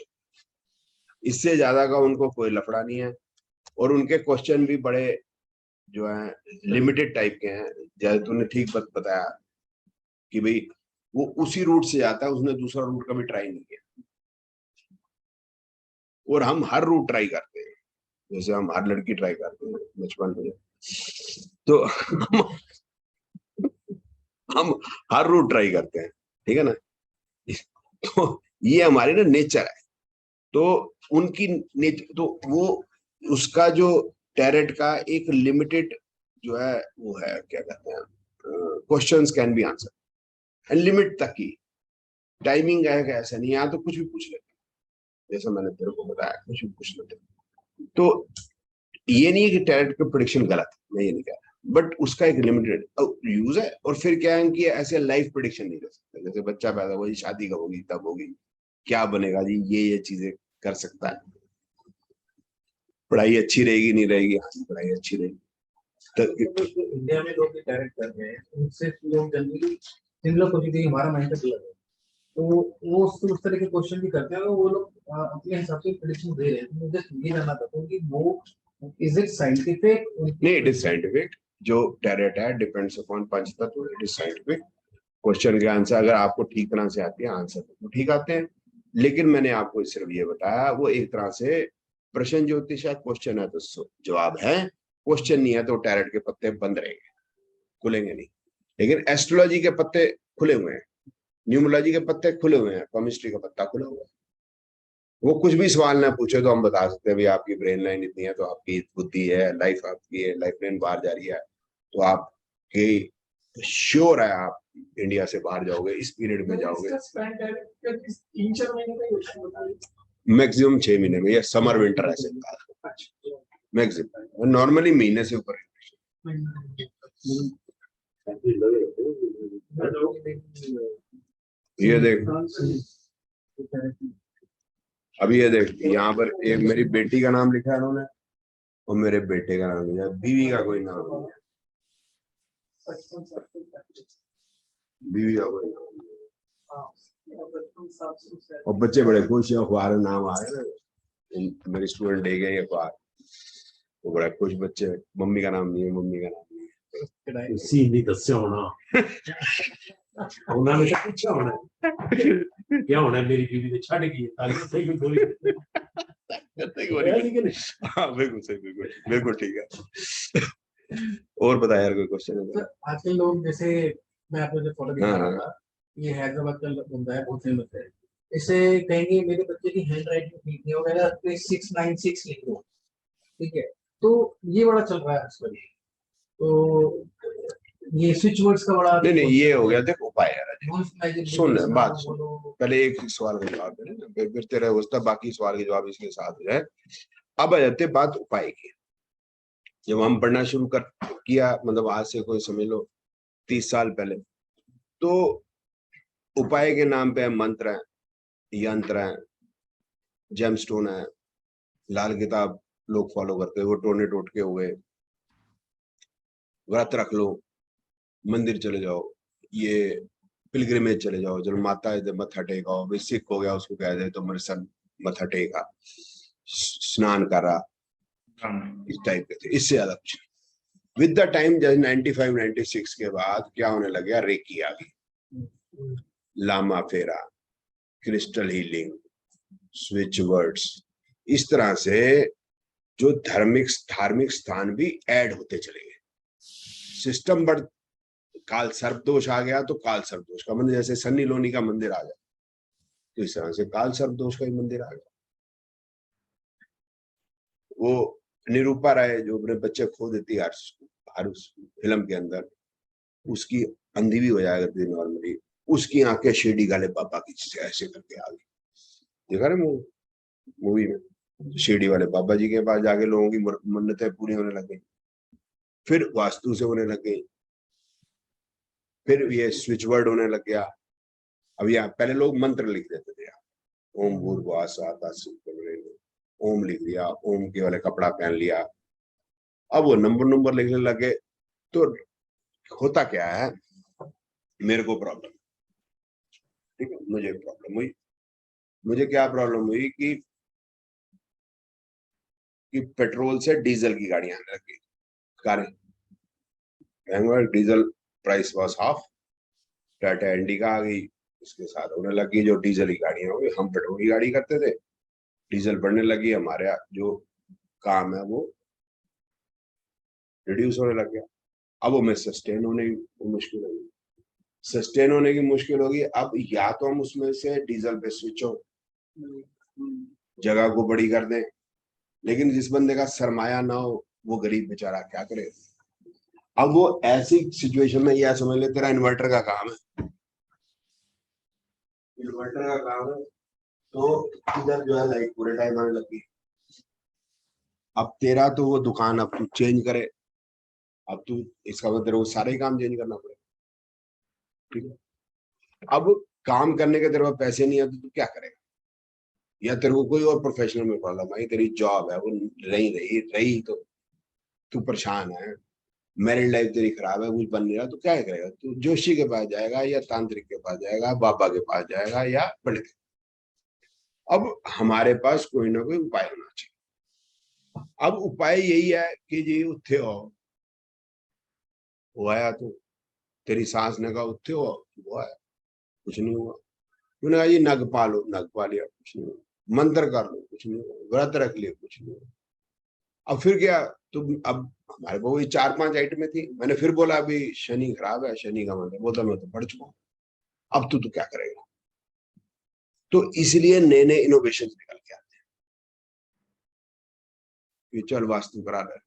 इससे ज्यादा का उनको कोई लफड़ा नहीं है। और उनके क्वेश्चन भी बड़े जो है लिमिटेड टाइप के हैं। जैसे तूने ठीक बताया कि भाई वो उसी रूट से जाता है, उसने दूसरा रूट कभी ट्राई नहीं किया। और हम हर रूट ट्राई करते हैं, जैसे हम हर लड़की ट्राई करते हैं बचपन में। तो हम हर रूट ट्राई करते हैं, ठीक है ना। तो ये हमारी ना नेचर है। तो उनकी नेचर तो वो उसका जो टैरेट का एक लिमिटेड जो है वो है, क्या कहते हैं, questions can be answer and limit तक की टाइमिंग है। ऐसा नहीं, यहाँ तो कुछ भी पूछ लेते हैं, जैसा मैंने तेरे को बताया कुछ भी पूछ लेते हैं। तो ये नहीं है कि टैलेंट का प्रोडिक्शन गलत है, मैं ये नहीं कह रहा, बट उसका एक लिमिटेड यूज है। और फिर क्या है कि ऐसे लाइफ प्रोडिक्शन नहीं कर सकते। जैसे बच्चा पैदा हुआ जी, शादी कब होगी, तब होगी, क्या बनेगा जी, ये चीजें कर सकता है। पढ़ाई अच्छी रहेगी नहीं रहेगी, हाँ पढ़ाई अच्छी रहेगी। इंडिया में लोग डायरेक्ट कर रहे हैं, उनसे लोग जनरली सिमिलर कोशिश हमारा माइंड सेट अलग है, तो वो उस तरह के क्वेश्चन भी करते हैं और वो लोग अपने हिसाब से प्रेडिक्शन दे रहे हैं। तो मुझे ये जानना था कि वो इज इट साइंटिफिक? नहीं, इट इज साइंटिफिक। जो टैरेट है डिपेंड्स अपॉन पंचतत्व, इट इज साइंटिफिक। क्वेश्चन के आंसर अगर आपको ठीक तरह से आती है, आंसर तो ठीक आते हैं। लेकिन मैंने आपको सिर्फ ये बताया, वो एक तरह से प्रश्न ज्योतिष है। क्वेश्चन है तो जवाब है, क्वेश्चन नहीं है तो टैरेट के पत्ते बंद रहेंगे, खुलेंगे नहीं। लेकिन एस्ट्रोलॉजी के पत्ते खुले हुए हैं, न्यूमरोलॉजी के पत्ते खुले हुए हैं, केमिस्ट्री का पत्ता खुला हुआ है। वो कुछ भी सवाल ना पूछे तो हम बता सकते हैं भाई आपकी ब्रेन लाइन इतनी है, तो आपकी बुद्धि है, लाइफ आपकी है, लाइफ लाइन बाहर जा रही है, तो आपकी श्योर है आप इंडिया से बाहर जाओगे, इस पीरियड में जाओगे। मैक्सिमम 6 महीने में, या समर विंटर ऐसे मैक्सिमम, नॉर्मली महीने से ऊपर। ये देख, अभी ये देख, यहाँ पर एक मेरी बेटी का नाम लिखा है उन्होंने, और मेरे बेटे का नाम लिखा है, बीवी का कोई नाम नहीं है। बीवी का कोई नाम नहीं है। और बच्चे बड़े खुश हैं, अखबार में नाम आ रहे हैं, मेरे स्टूडेंट ले गए अखबार, वो बड़ा खुश बच्चे, मम्मी का नाम नहीं है, मम्मी का नाम नहीं है। उसी नहीं दस्या होना उन्होंने तो पूछा होना क्या होना मेरी बीवी ने छड़ की ताली सही कोई गोली हाँ बिल्कुल सही, बिल्कुल बिल्कुल ठीक है। और बता यार, कोई क्वेश्चन है? आजकल लोग जैसे मैं आपको जो फोटो दिखा रहा हाँ। था, ये हैदराबाद का बंदा है, बहुत फेमस है। इसे कहेंगे मेरे बच्चे की हैंड राइटिंग ठीक नहीं होगा, 696 लिख दो, ठीक है। तो ये बड़ा चल रहा है आजकल। तो ये स्विच वर्ड्स का बड़ा नहीं नहीं, ये हो गया, देख उपाय है। सुन बात सुन, पहले एक सवाल का जवाब दे, फिर तेरा होता बाकी सवाल के जवाब इसके साथ हो जाए। अब आ जाते बात उपाय की। जब हम पढ़ना शुरू कर किया, मतलब आज से कोई समझ लो 30 साल पहले, तो उपाय के नाम पे मंत्र है, यंत्र है, जेमस्टोन है, लाल किताब लोग फॉलो करते हैं, वो टोने टोटके हुए, व्रत रख लो, मंदिर चले जाओ, ये पिलग्रिमेज चले जाओ, चलो माता है मत्था टेका, भाई सिख हो गया उसको कह दे तो मेरे सर मत्था टेका, स्नान करा, इस टाइप के थे। इससे ज्यादा कुछ विद द टाइम, जैसे 95 96 के बाद क्या होने लग गया, रेकी आ गई, लामा फेरा, क्रिस्टल हीलिंग, स्विच वर्ड्स, इस तरह से जो धार्मिक स्थान भी ऐड होते चले गए। सिस्टम काल सर्पदोष आ गया तो काल सर्पदोष का मंदिर, जैसे सन्नी लोनी का मंदिर आ गया तो इस तरह से काल सर्पदोष का ही मंदिर आ गया। वो निरूपा राय जो अपने बच्चे खो देती है हर उस फिल्म के अंदर, उसकी अंधी भी हो जाएगा नॉर्मली, उसकी आंखें शिरडी वाले बाबा की चीजें ऐसे करके आ गई। देखा ना मूवी में शिरडी वाले बाबा जी के पास जाके लोगों की मन्नतें पूरी होने लग गई, फिर वास्तु से होने लग गई, फिर ये स्विच वर्ड होने लग गया। अब यहाँ पहले लोग मंत्र लिख देते थे, ओम भूर्भुवः स्वः, ओम लिख लिया, ओम के वाले कपड़ा पहन लिया, अब वो नंबर लिखने लगे। तो होता क्या है, मेरे को प्रॉब्लम, ठीक है, मुझे प्रॉब्लम हुई। मुझे क्या प्रॉब्लम हुई कि पेट्रोल से डीजल की गाड़ियां आने लगी, कारें महंगा, diesel price was half, Tata Indica आ गई, उसके साथ होने लगी जो डीजल की गाड़ियां हो गई। हम पेट्रोल की गाड़ी करते थे, डीजल बढ़ने लगी, हमारे जो काम है वो रिड्यूस होने लग गया। अब वो में सस्टेन होने की मुश्किल होगी, सस्टेन होने की मुश्किल होगी। अब या तो हम उसमें से डीजल पे स्विच हो, जगह को बड़ी कर दें, लेकिन जिस बंदे का सरमाया ना हो वो गरीब बेचारा क्या करे। अब वो ऐसी सिचुएशन में यह समझ ले तेरा इन्वर्टर का काम है, इन्वर्टर का काम है, तो इधर जो है लाइट पूरे टाइम आने लगी। अब तेरा तो वो दुकान अब तू चेंज करे, अब तू इसका मतलब तेरे को सारे ही काम चेंज करना पड़ेगा, ठीक है। अब काम करने के तेरे पास पैसे नहीं आते तो क्या करेगा, या तेरे को कोई और प्रोफेशनल में प्रॉब्लम आई, तेरी जॉब है वो नहीं रही तो तू परेशान है, मैरिड लाइफ तेरी खराब है, कुछ बन नहीं रहा, तो क्या करेगा, तू जोशी के पास जाएगा या तांत्रिक के पास जाएगा, बाबा के पास जाएगा या पंडित के। अब हमारे पास कोई ना कोई उपाय होना चाहिए। अब उपाय यही है कि जी उत्थे हो, वो आया तो तेरी सास ने कहा उत्थे हो, वो आया, कुछ नहीं हुआ। उन्होंने कहा जी नग पालो, नग पा लिया, कुछ नहीं हुआ। मंत्र कर लो, कुछ नहीं हुआ। व्रत रख लिया, कुछ नहीं हुआ। अब फिर क्या, तो अब हमारे पास वही 4-5 आइटमें थी। मैंने फिर बोला अभी शनि खराब है, शनि का मंत्र बोलता मैं तो पढ़ चुका हूँ, अब तू तो क्या करेगा। तो इसलिए नए नए इनोवेशन निकल के आते हैं कि चल वास्तु करा ले,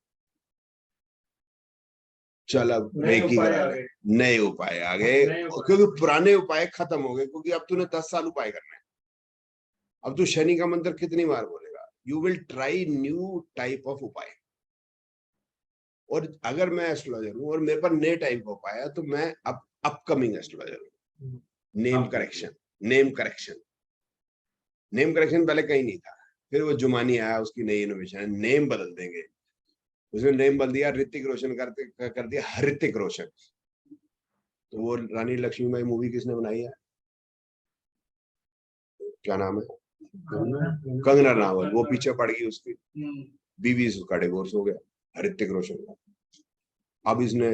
चल अब रेकी करा ले, नए उपाय आ गए, क्योंकि पुराने उपाय खत्म हो गए, क्योंकि अब तूने 10 साल उपाय करने हैं। अब तू शनि का मंत्र कितनी बार बोलेगा, you will try new type of उपाय। और अगर मैं एस्ट्रोलॉजर हूं और मेरे पर नए टाइप ऑफ उपाय है तो मैं अब अपकमिंग एस्ट्रोलॉजर हूँ। Name correction, name correction, name correction पहले कहीं नहीं था, फिर वो जुमानी आया, उसकी नई इनोवेशन, नेम बदल देंगे। उसने नेम बदल दिया, ऋतिक रोशन कर दिया हृतिक रोशन। तो वो रानी लक्ष्मीबाई मूवी किसने बनाई है, क्या नाम है, कंगना रनावत, वो पीछे पड़ गई, उसकी बीवी उसका डिवोर्स हो गया ऋतिक रोशन का। अब इसने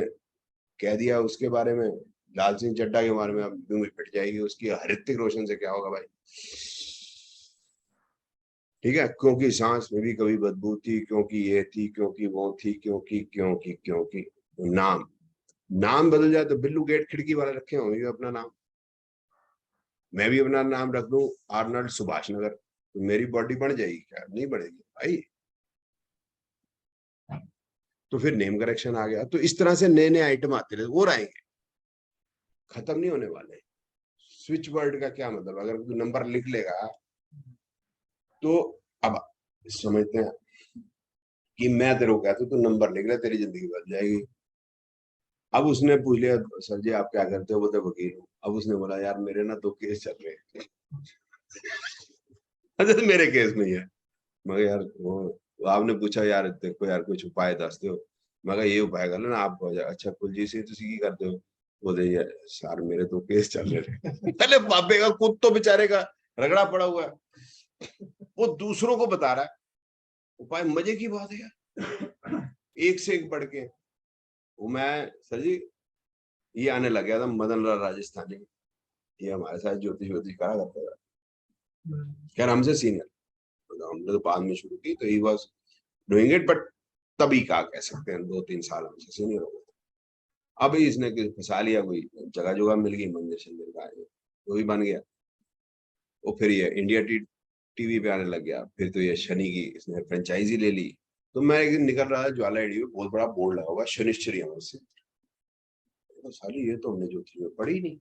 कह दिया उसके बारे में, लाल सिंह चड्ढा के बारे में, अब मूवी पिट जाएगी उसकी, ऋतिक रोशन से क्या होगा भाई, ठीक है। क्योंकि सांस में भी कभी बदबू थी, क्योंकि ये थी, क्योंकि वो थी, क्योंकि नाम, नाम बदल जाए तो बिल्लू गेट खिड़की वाले रखे होंगे अपना नाम, मैं भी अपना नाम रख दूं आर्नल्ड सुभाष नगर, तो मेरी बॉडी बढ़ जाएगी क्या, नहीं बढ़ेगी भाई। तो फिर नेम करेक्शन आ गया। तो इस तरह से नए नए आइटम आते रहे, वो रहेंगे, खत्म नहीं होने वाले। स्विच वर्ड का क्या मतलब, अगर तू नंबर लिख लेगा तो अब समझते हैं कि मैं तेरे को कहता हूं तो नंबर लिख ले, तेरी जिंदगी बदल जाएगी। अब उसने पूछ लिया सर जी आप क्या करते हो, बोलते वकील हूँ। अब उसने बोला यार मेरे ना 2 केस चल रहे हैं अच्छा तो मेरे केस में ही है, मगर यार वो आपने पूछा यार देखो यार कुछ उपाय दसते हो, मगर ये उपाय कर लो ना आप, अच्छा कुलजीत सिंह तुसी की करते हो, बोले यार सर मेरे 2 केस चल रहे हैं पहले बाबे का खुद तो बेचारे का रगड़ा पड़ा हुआ है, वो दूसरों को बता रहा है उपाय। मजे की बात है यार, एक से एक बढ़ के। वो मैं सर जी ये आने लग गया था मदन लाल राजस्थानी, ये हमारे साथ ज्योतिष करा करता था, खैर हमसे सीनियर, हमने तो बाद में शुरू की, तो he was doing it, but तभी का कह सकते हैं 2-3 साल हमसे सीनियर हो गए। अब इसने फंसा लिया, कोई जगह जगह मिल गई, मंदिर शंदिर का वो भी बन गया। वो फिर ये इंडिया टीवी पे आने लग गया। फिर तो ये शनि की इसने फ्रेंचाइजी ले ली। तो मैं एक दिन निकल रहा था ज्वाला एडी में, बहुत बड़ा बोर्ड लगा हुआ शनिश्चरी अमावस्या। तो साली ये तो हमने ज्योतिष में पढ़ी नहीं,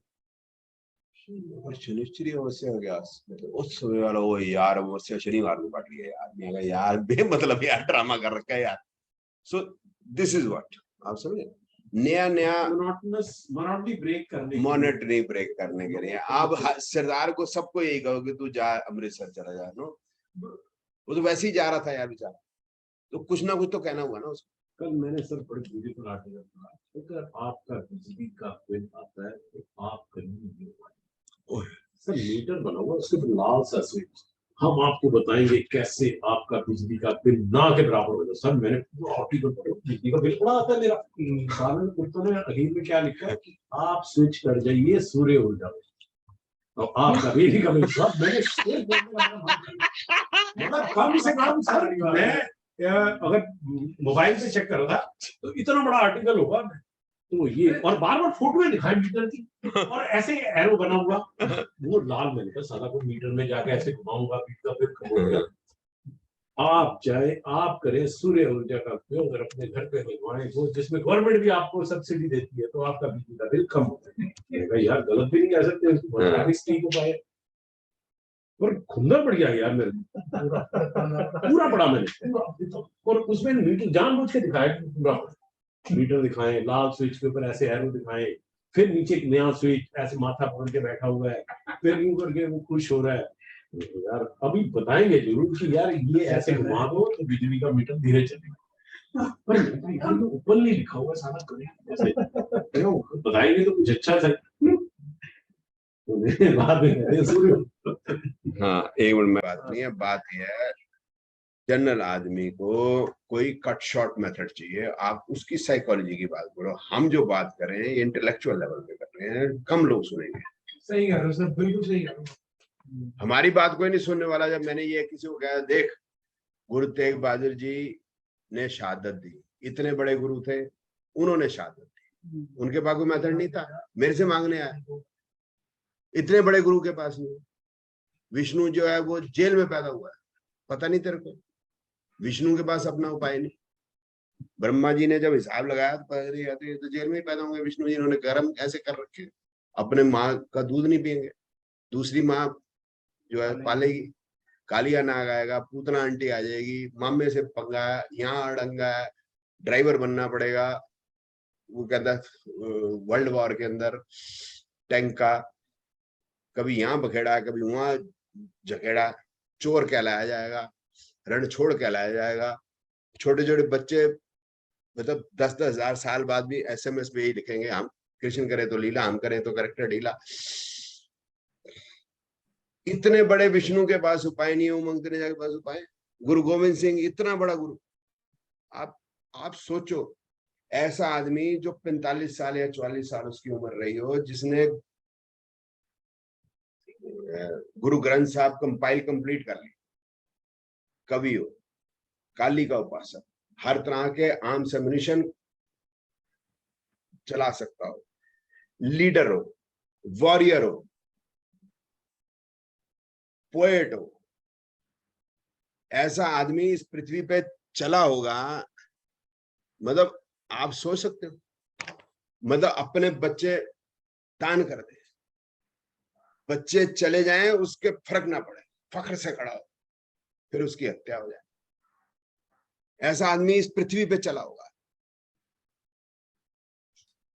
और शनिश्चरी अमावस्या हो गया। मतलब उस समय वाला वो यार अमावस्या शनिवार को काट लिया यार, मैं कहा यार बेमतलब यार ड्रामा कर रखा है यार। सो दिस इज व्हाट, आप समझे, नया नया मोनोटनी ब्रेक करने मॉनिटरी ब्रेक करने के लिए आप सरदार को सबको यही कहो कि तू जा अमृतसर चला जा। नो, वो तो वैसे ही जा रहा था यार बेचारा, तो कुछ ना कुछ तो कहना हुआ ना उसको। कल मैंने सर बड़े ब्यूटीफुल आर्टिकल पढ़ा, अगर आपका बिजली का बिल आता है तो आप कहीं सर मीटर बना हुआ उसके ऊपर लाल सा स्विच, हम आपको बताएंगे कैसे आपका बिजली का बिल ना के बराबर हो जाए। सर मैंने पूरा आर्टिकल पढ़ा, बिजली का बिल बड़ा आता है मेरा। सामने कुत्तों ने अखीर में क्या लिखा है कि आप स्विच कर जाइए सूर्य ऊर्जा में, तो आपका बिजली का बिल सब मैंने मतलब कम से कम सर मैं अगर मोबाइल से चेक कर रहा था तो इतना बड़ा आर्टिकल होगा। तो ये और बार बार फोटो दिखाई मीटर की, और ऐसे एरो बना हुआ वो लाल, मैंने कहा सारा को मीटर में जाके ऐसे घुमाऊंगा बीच का फिर घुमाऊंगा। आप चाहे आप करें सूर्य ऊर्जा का उपयोग अगर अपने घर पे लगवाएं, वो जिसमें गवर्नमेंट भी आपको सब्सिडी देती है, तो आपका बिजली का बिल कम होता है। मैंने कहा यार गलत भी नहीं कह सकते, इसको को पाए और खुंदर पड़ गया यार मेरे पूरा पड़ा मैंने। और उसमें मीटर जानबूझ के दिखाया पूरा, मीटर दिखाएं, लाल स्विच के ऊपर ऐसे एरो दिखाएं, फिर नीचे एक नया स्विच ऐसे माथा पकड़ के बैठा हुआ है, फिर यूं करके वो खुश हो रहा है। यार अभी बताएंगे जरूर कि यार ये ऐसे घुमा दो तो बिजली का मीटर धीरे चलेगा, पर ऊपर नहीं लिखा हुआ सारा करें ऐसे बताएंगे तो कुछ अच्छा सा। हाँ एक मिनट में बात नहीं है, बात यह है जनरल आदमी को कोई कट शॉर्ट मेथड चाहिए। आप उसकी साइकोलॉजी की बात करो, हम जो बात कर रहे हैं ये इंटेलेक्चुअल लेवल पे कर रहे हैं, कम लोग सुनेंगे। सही कह रहे हो सर, बिल्कुल सही कह रहे हो। हमारी बात कोई नहीं सुनने वाला। जब मैंने ये किसी को कहा देख गुरु तेग बहादुर जी ने शहादत दी, इतने बड़े गुरु थे, उन्होंने शहादत दी, उनके पास कोई मेथड नहीं था, मेरे से मांगने आया। इतने बड़े गुरु के पास नहीं। विष्णु जो है वो जेल में पैदा हुआ है, पता नहीं तेरे को, विष्णु के पास अपना उपाय नहीं। ब्रह्मा जी ने जब हिसाब लगाया तो जेल में ही पैदा होंगे विष्णु जी, इन्होंने कर्म ऐसे कर रखे, अपने माँ का दूध नहीं पियेंगे, दूसरी माँ जो है पालेगी, कालिया नाग आएगा, पूतना आंटी आ जाएगी, मामे से पंगा है, यहाँ अड़ंगा है, ड्राइवर बनना पड़ेगा, वो कहता है वर्ल्ड वॉर के अंदर टैंक का, कभी यहाँ बखेड़ा कभी वहां झकेड़ा, चोर कहलाया जाएगा, रणछोड़ कहलाया जाएगा। छोटे छोटे बच्चे मतलब 10-10 हजार साल बाद भी SMS पे ही लिखेंगे, हम कृष्ण करे तो लीला, हम करें तो करेक्टर ढीला। इतने बड़े विष्णु के पास उपाय नहीं है, उमंग त्रिजा के पास उपाय। गुरु गोविंद सिंह इतना बड़ा गुरु, आप सोचो ऐसा आदमी जो 45 साल या 44 साल उसकी उम्र रही हो, जिसने गुरु ग्रंथ साहब कंपाइल कंप्लीट कर ली, कवि हो, काली का उपासक, हर तरह के आर्म्स एम्युनिशन चला सकता हो, लीडर हो, वॉरियर हो, पोएट हो, ऐसा आदमी इस पृथ्वी पे चला होगा। मतलब आप सोच सकते हो, मतलब अपने बच्चे दान कर दे, बच्चे चले जाएं उसके फर्क ना पड़े, फख्र से खड़ा हो, फिर उसकी हत्या हो जाए, ऐसा आदमी इस पृथ्वी पे चला होगा।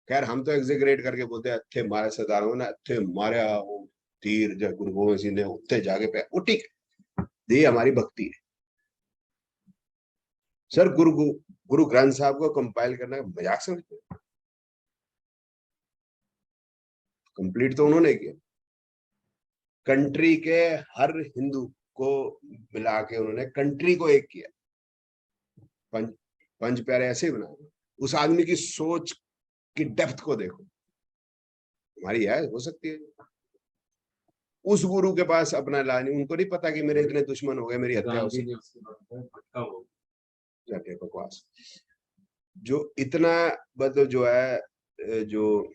खैर हम तो एग्जेगरेट करके बोलते हैं अथे मारे सरदारों ने, अथे मारे वो तीर जब गुरु गोविंद सिंह ने उत्ते जाके पे, वो ठीक है, ये हमारी भक्ति है। सर गुरु ग्रंथ साहब को कंपाइल करना मजाक समझते हैं? कंप्लीट तो उन्होंने किया, कंट्री के हर हिंदू को मिला के उन्होंने कंट्री को एक किया, पंच प्यारे ऐसे ही बनाए। उस आदमी की सोच की डेप्थ को देखो, हमारी है हो सकती है। उस गुरु के पास अपना इलाज नहीं, उनको नहीं पता कि मेरे इतने दुश्मन हो गए, मेरी हत्या हो सकती। बकवास, जो इतना मतलब जो है जो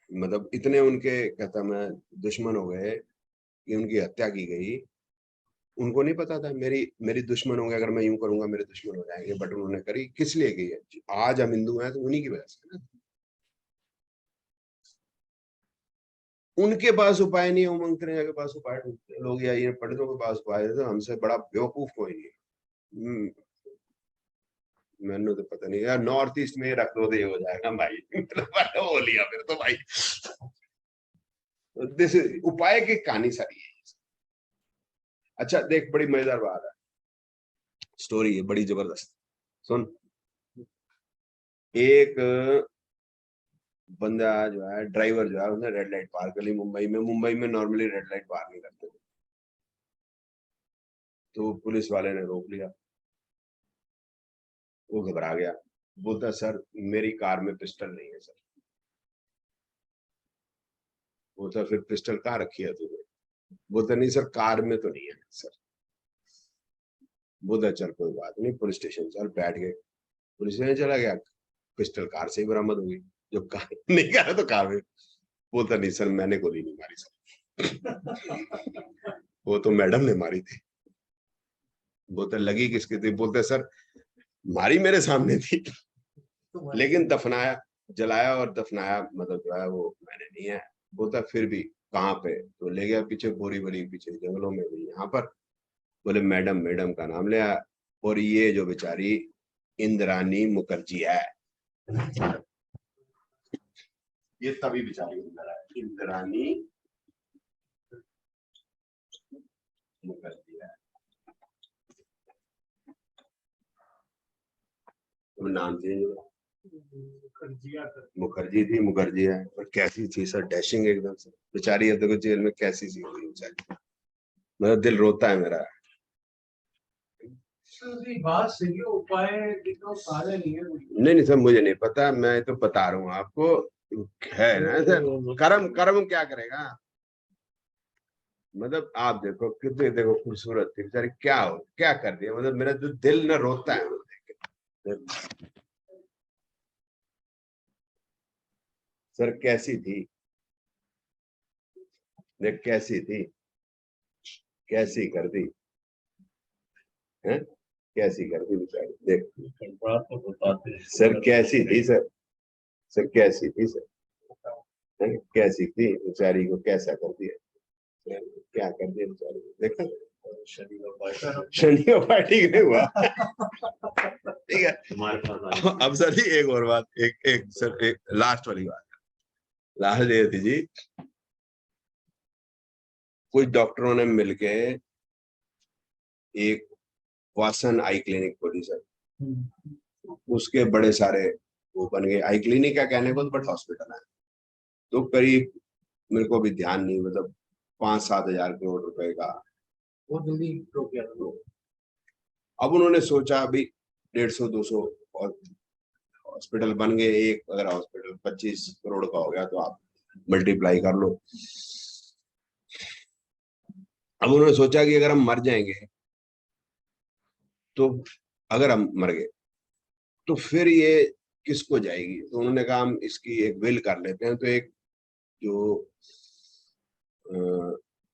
मतलब इतने उनके कहता मैं दुश्मन हो गए कि उनकी हत्या की गई। उनको नहीं पता था मेरी दुश्मन होंगे, अगर मैं यूं करूंगा मेरे दुश्मन हो जाएंगे, बट उन्होंने करी। किस लिए की है? आज हम हिंदू हैं तो उन्हीं की वजह से ना। उनके पास उपाय नहीं है, उमंग त्रिया के पास उपाय ढूंढते हैं लोग, या ये पंडितों के पास उपाय है, तो हमसे बड़ा बेवकूफ कोई नहीं है। मैंने तो पता नहीं यार, नॉर्थ ईस्ट में रख दो तो ये हो जाएगा भाई। हो लिया फिर तो भाई। दिस उपाय की कहानी सारी है। अच्छा देख, बड़ी मजेदार बात है, स्टोरी है बड़ी जबरदस्त, सुन। एक बंदा जो है, ड्राइवर जो है, उसने रेड लाइट पार कर ली मुंबई में नॉर्मली रेड लाइट पार नहीं करते, तो पुलिस वाले ने रोक लिया। वो घबरा गया, बोलता सर मेरी कार में पिस्टल नहीं है सर। बोलता फिर पिस्टल कहाँ रखी है तूने? बोलता नहीं सर कार में तो नहीं है सर। बोलता चल कोई बात नहीं, पुलिस स्टेशन चल। बैठ गए, पुलिस स्टेशन चला गया, पिस्टल कार से ही बरामद हो गई। जो कार नहीं कह रहा तो कार में। बोलता नहीं सर मैंने गोली नहीं मारी सर। वो तो मैडम ने मारी थी। बोलता लगी किसकी थी? बोलते सर मारी मेरे सामने थी, लेकिन दफनाया, जलाया और दफनाया मतलब जो है वो मैंने नहीं है। बोलता फिर भी कहाँ पे? तो ले गया पीछे बोरीवली, पीछे जंगलों में भी, यहाँ पर। बोले मैडम, मैडम का नाम लिया, और ये जो बेचारी इंद्रानी मुखर्जी है, ये तभी बेचारी अंदर है, इंद्रानी मुखर्जी है। तो नाम चेंज हुआ, मुखर्जी थी, मुखर्जी है। और कैसी थी सर, डैशिंग एकदम से बेचारी। अब देखो जेल में कैसी सी हुई बेचारी, मेरा दिल रोता है मेरा। बात सही है, उपाय जितना सारे नहीं है। नहीं सर मुझे नहीं पता, मैं तो बता रहा हूँ आपको, है ना सर। कर्म कर्म क्या करेगा? मतलब आप देखो कितने, देखो खूबसूरत थी बेचारी, क्या कर दिया, मतलब मेरा जो दिल न रोता है देख के। सर कैसी थी, देख कैसी थी, कैसी कर दी है, कैसी कर दी बेचारी देख। सर कैसी थी सर, सर कैसी थी सर, कैसी थी बेचारी को, कैसा कर दिया, क्या कर दिया बेचारी को, देखा। शनि का पार्टी नहीं हुआ। ठीक है अब सर जी एक और बात, एक सर एक लास्ट वाली बात, लास्ट ये थी जी, कुछ डॉक्टरों ने मिलके एक वासन आई क्लिनिक खोली सर। उसके बड़े सारे वो बन गए, आई क्लिनिक का कहने को, बट हॉस्पिटल है। तो करीब, मेरे को भी ध्यान नहीं, मतलब 5-7 हजार करोड़ रुपए का बहुत जल्दी रोक गया था। अब उन्होंने सोचा अभी 150-200 और हॉस्पिटल बन गए। एक अगर हॉस्पिटल 25 करोड़ का हो गया तो आप मल्टीप्लाई कर लो। अब उन्होंने सोचा कि अगर हम मर जाएंगे, तो अगर हम मर गए तो फिर ये किसको जाएगी? तो उन्होंने कहा हम इसकी एक विल कर लेते हैं। तो एक जो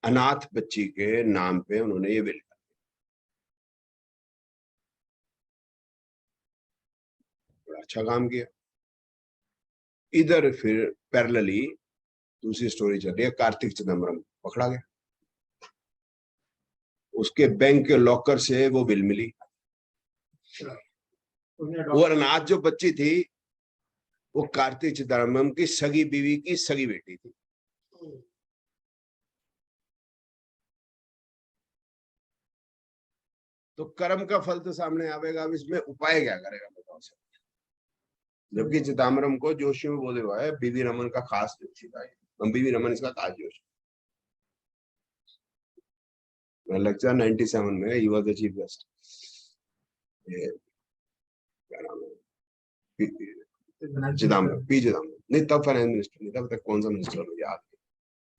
अनाथ बच्ची के नाम पे उन्होंने ये विल, बड़ा अच्छा काम किया। इधर फिर पैरेलली दूसरी स्टोरी चल रही है, कार्तिक चिदम्बरम पकड़ा गया, उसके बैंक के लॉकर से वो बिल मिली। और अनाथ जो बच्ची थी वो कार्तिक चिदम्बरम की सगी बीवी की सगी बेटी थी। तो कर्म का फल तो सामने आवेगा, अब इसमें उपाय क्या करेगा बताओ सर। जबकि चिदम्बरम को जोशी में बोले हुआ है बीवी रमन का खास जोशी था, बीवी रमन इसका खास जोशी। लेक्चर 97 में he was the chief guest. क्या नाम है, चिदम्बरम, पी चिदम्बरम। नहीं तब फाइनेंस मिनिस्टर नहीं था, तब कौन सा मिनिस्टर मुझे याद नहीं,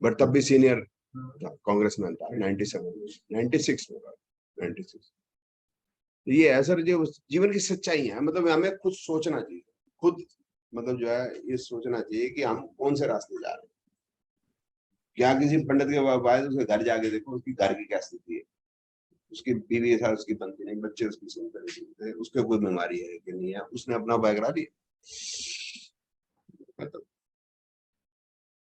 बट तब भी सीनियर कांग्रेसमैन था। 97 में, 96 में, 96। ये है सर जो जीवन की सच्चाई है, मतलब हमें खुद सोचना चाहिए, खुद मतलब जो है ये सोचना चाहिए कि हम कौन से रास्ते जा रहे हैं। क्या किसी पंडित के बाद उसके घर जाके देखो उसकी घर की क्या स्थिति है, उसकी बीवी के साथ उसकी बनती नहीं, बच्चे उसकी सुनते नहीं सुनते, उसके कोई बीमारी है कि नहीं है, उसने अपना उपाय करा दिया। मतलब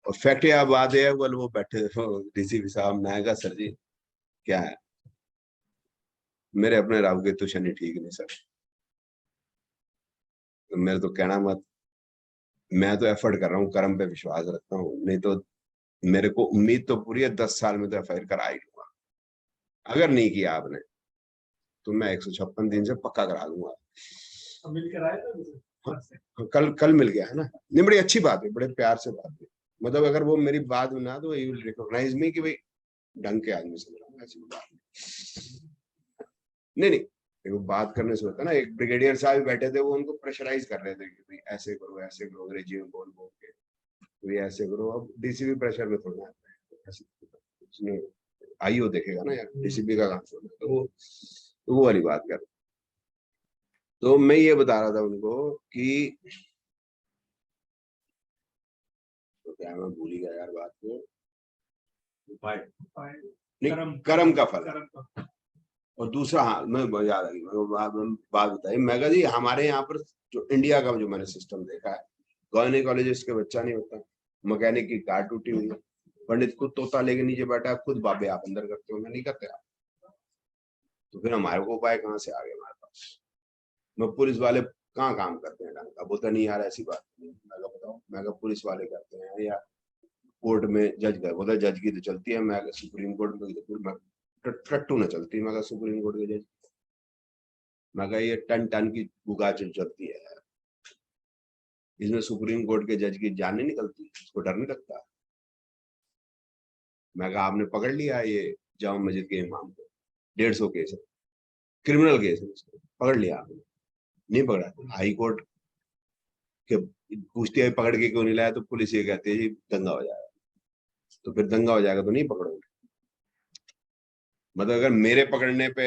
और फैक्ट या बात है, वो बैठे डीसीपी साहब, मैं कहा सर जी क्या है, मेरे अपने राहु केतु शनि ठीक नहीं सर, तो मेरे तो कहना मत, मैं तो एफर्ट कर रहा हूँ, कर्म पे विश्वास रखता हूँ, नहीं तो मेरे को उम्मीद तो पूरी है 10 साल में तो एफआईआर करा ही लूंगा, अगर नहीं किया आपने तो मैं 156 दिन से पक्का करा दूंगा। मिलकर आए थे कल मिल गया है ना, नहीं बड़ी अच्छी बात है, बड़े प्यार से बात है, मतलब अगर वो मेरी बात ना तो यू विल रिकॉग्नाइज मी कि भाई ढंग के आदमी से मिला, ऐसी बात नहीं। नहीं देखो बात करने से होता है ना, एक ब्रिगेडियर साहब बैठे थे, वो उनको प्रेशराइज कर रहे थे कि भाई ऐसे करो अंग्रेजी में बोल बोल के, तो ऐसे करो, अब डीसीपी प्रेशर में थोड़ा आता है, उसने आईओ देखेगा ना यार, डीसीपी का काम होना, तो वो वाली बात कर, तो मैं ये बता रहा था उनको कि तो क्या मैं भूल ही गया यार बात को, नहीं कर्म का फल, और दूसरा हाँ मैं याद आ गई, बात बताई, मैं कहा जी हमारे यहाँ पर जो इंडिया का जो मैंने सिस्टम देखा है, गायनेकोलॉजिस्ट के बच्चा नहीं होता, मैकेनिक की कार टूटी हुई है, पंडित खुद तोता लेके नीचे बैठा है, खुद बाबे आप अंदर करते हो, मैं नहीं करते आप, तो फिर हमारे को उपाय कहाँ से आ गए हमारे पास, मैं पुलिस वाले कहाँ काम करते हैं ढंग का, बोलता नहीं यार ऐसी बात नहीं, मैं बताऊँ, मैं पुलिस वाले करते हैं या कोर्ट में जज गए, बोला जज की तो चलती है, मैं सुप्रीम कोर्ट में टट्टू न चलती, मैं सुप्रीम कोर्ट के जज, मैं ये टन टन की बुगा चलती है, इसमें सुप्रीम कोर्ट के जज की जान नहीं निकलती, उसको डर नहीं लगता। मैं कहा आपने पकड़ लिया ये जामा मस्जिद के इमाम को, 150 केस है, क्रिमिनल केस है, उसको पकड़ लिया आपने, नहीं पकड़ा, हाई कोर्ट के पूछती है पकड़ के क्यों नहीं लाया, तो पुलिस ये कहती है जी दंगा हो जाएगा, तो फिर दंगा हो जाएगा तो नहीं पकड़ोगे, मतलब अगर मेरे पकड़ने पे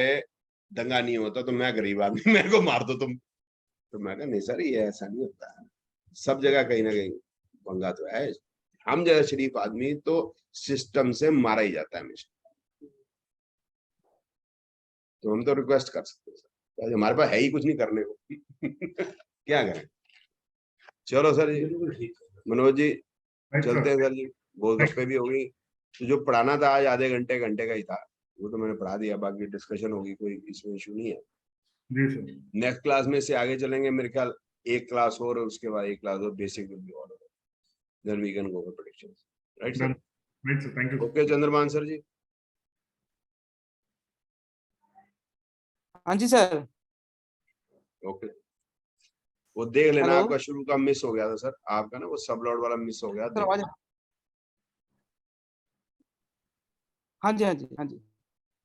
दंगा नहीं होता तो मैं गरीब आदमी, मेरे को मार दो तुम, तो मैं कहा नहीं सर ये ऐसा नहीं होता है, सब जगह कहीं ना कहीं पंगा तो है, हम जैसा शरीफ आदमी तो सिस्टम से मारा ही जाता है हमेशा, तो हम तो रिक्वेस्ट कर सकते हैं सर, हमारे पास है ही कुछ नहीं करने को क्या करें। चलो सर जी, मनोज जी चलते हैं सर जी, बहुत गप्पे भी हो गई, तो जो पढ़ाना था आज आधे घंटे घंटे का ही था, वो तो मैंने पढ़ा दिया, बाकी डिस्कशन होगी, कोई इसमें इशू नहीं है। जी सर। नेक्स्ट क्लास में से आगे चलेंगे मेरे ख्याल, एक क्लास और उसके बाद एक क्लास और basic will be all, then we can go for predictions, right sir? Right sir, thank you. Okay Chandraman sir ji. हाँ जी सर। ओके, वो देख लेना, हेलो आपका शुरू का मिस हो गया था सर, आपका ना वो सब लॉर्ड वाला मिस हो गया, सर, आवाज। हाँ जी हाँ जी हाँ जी।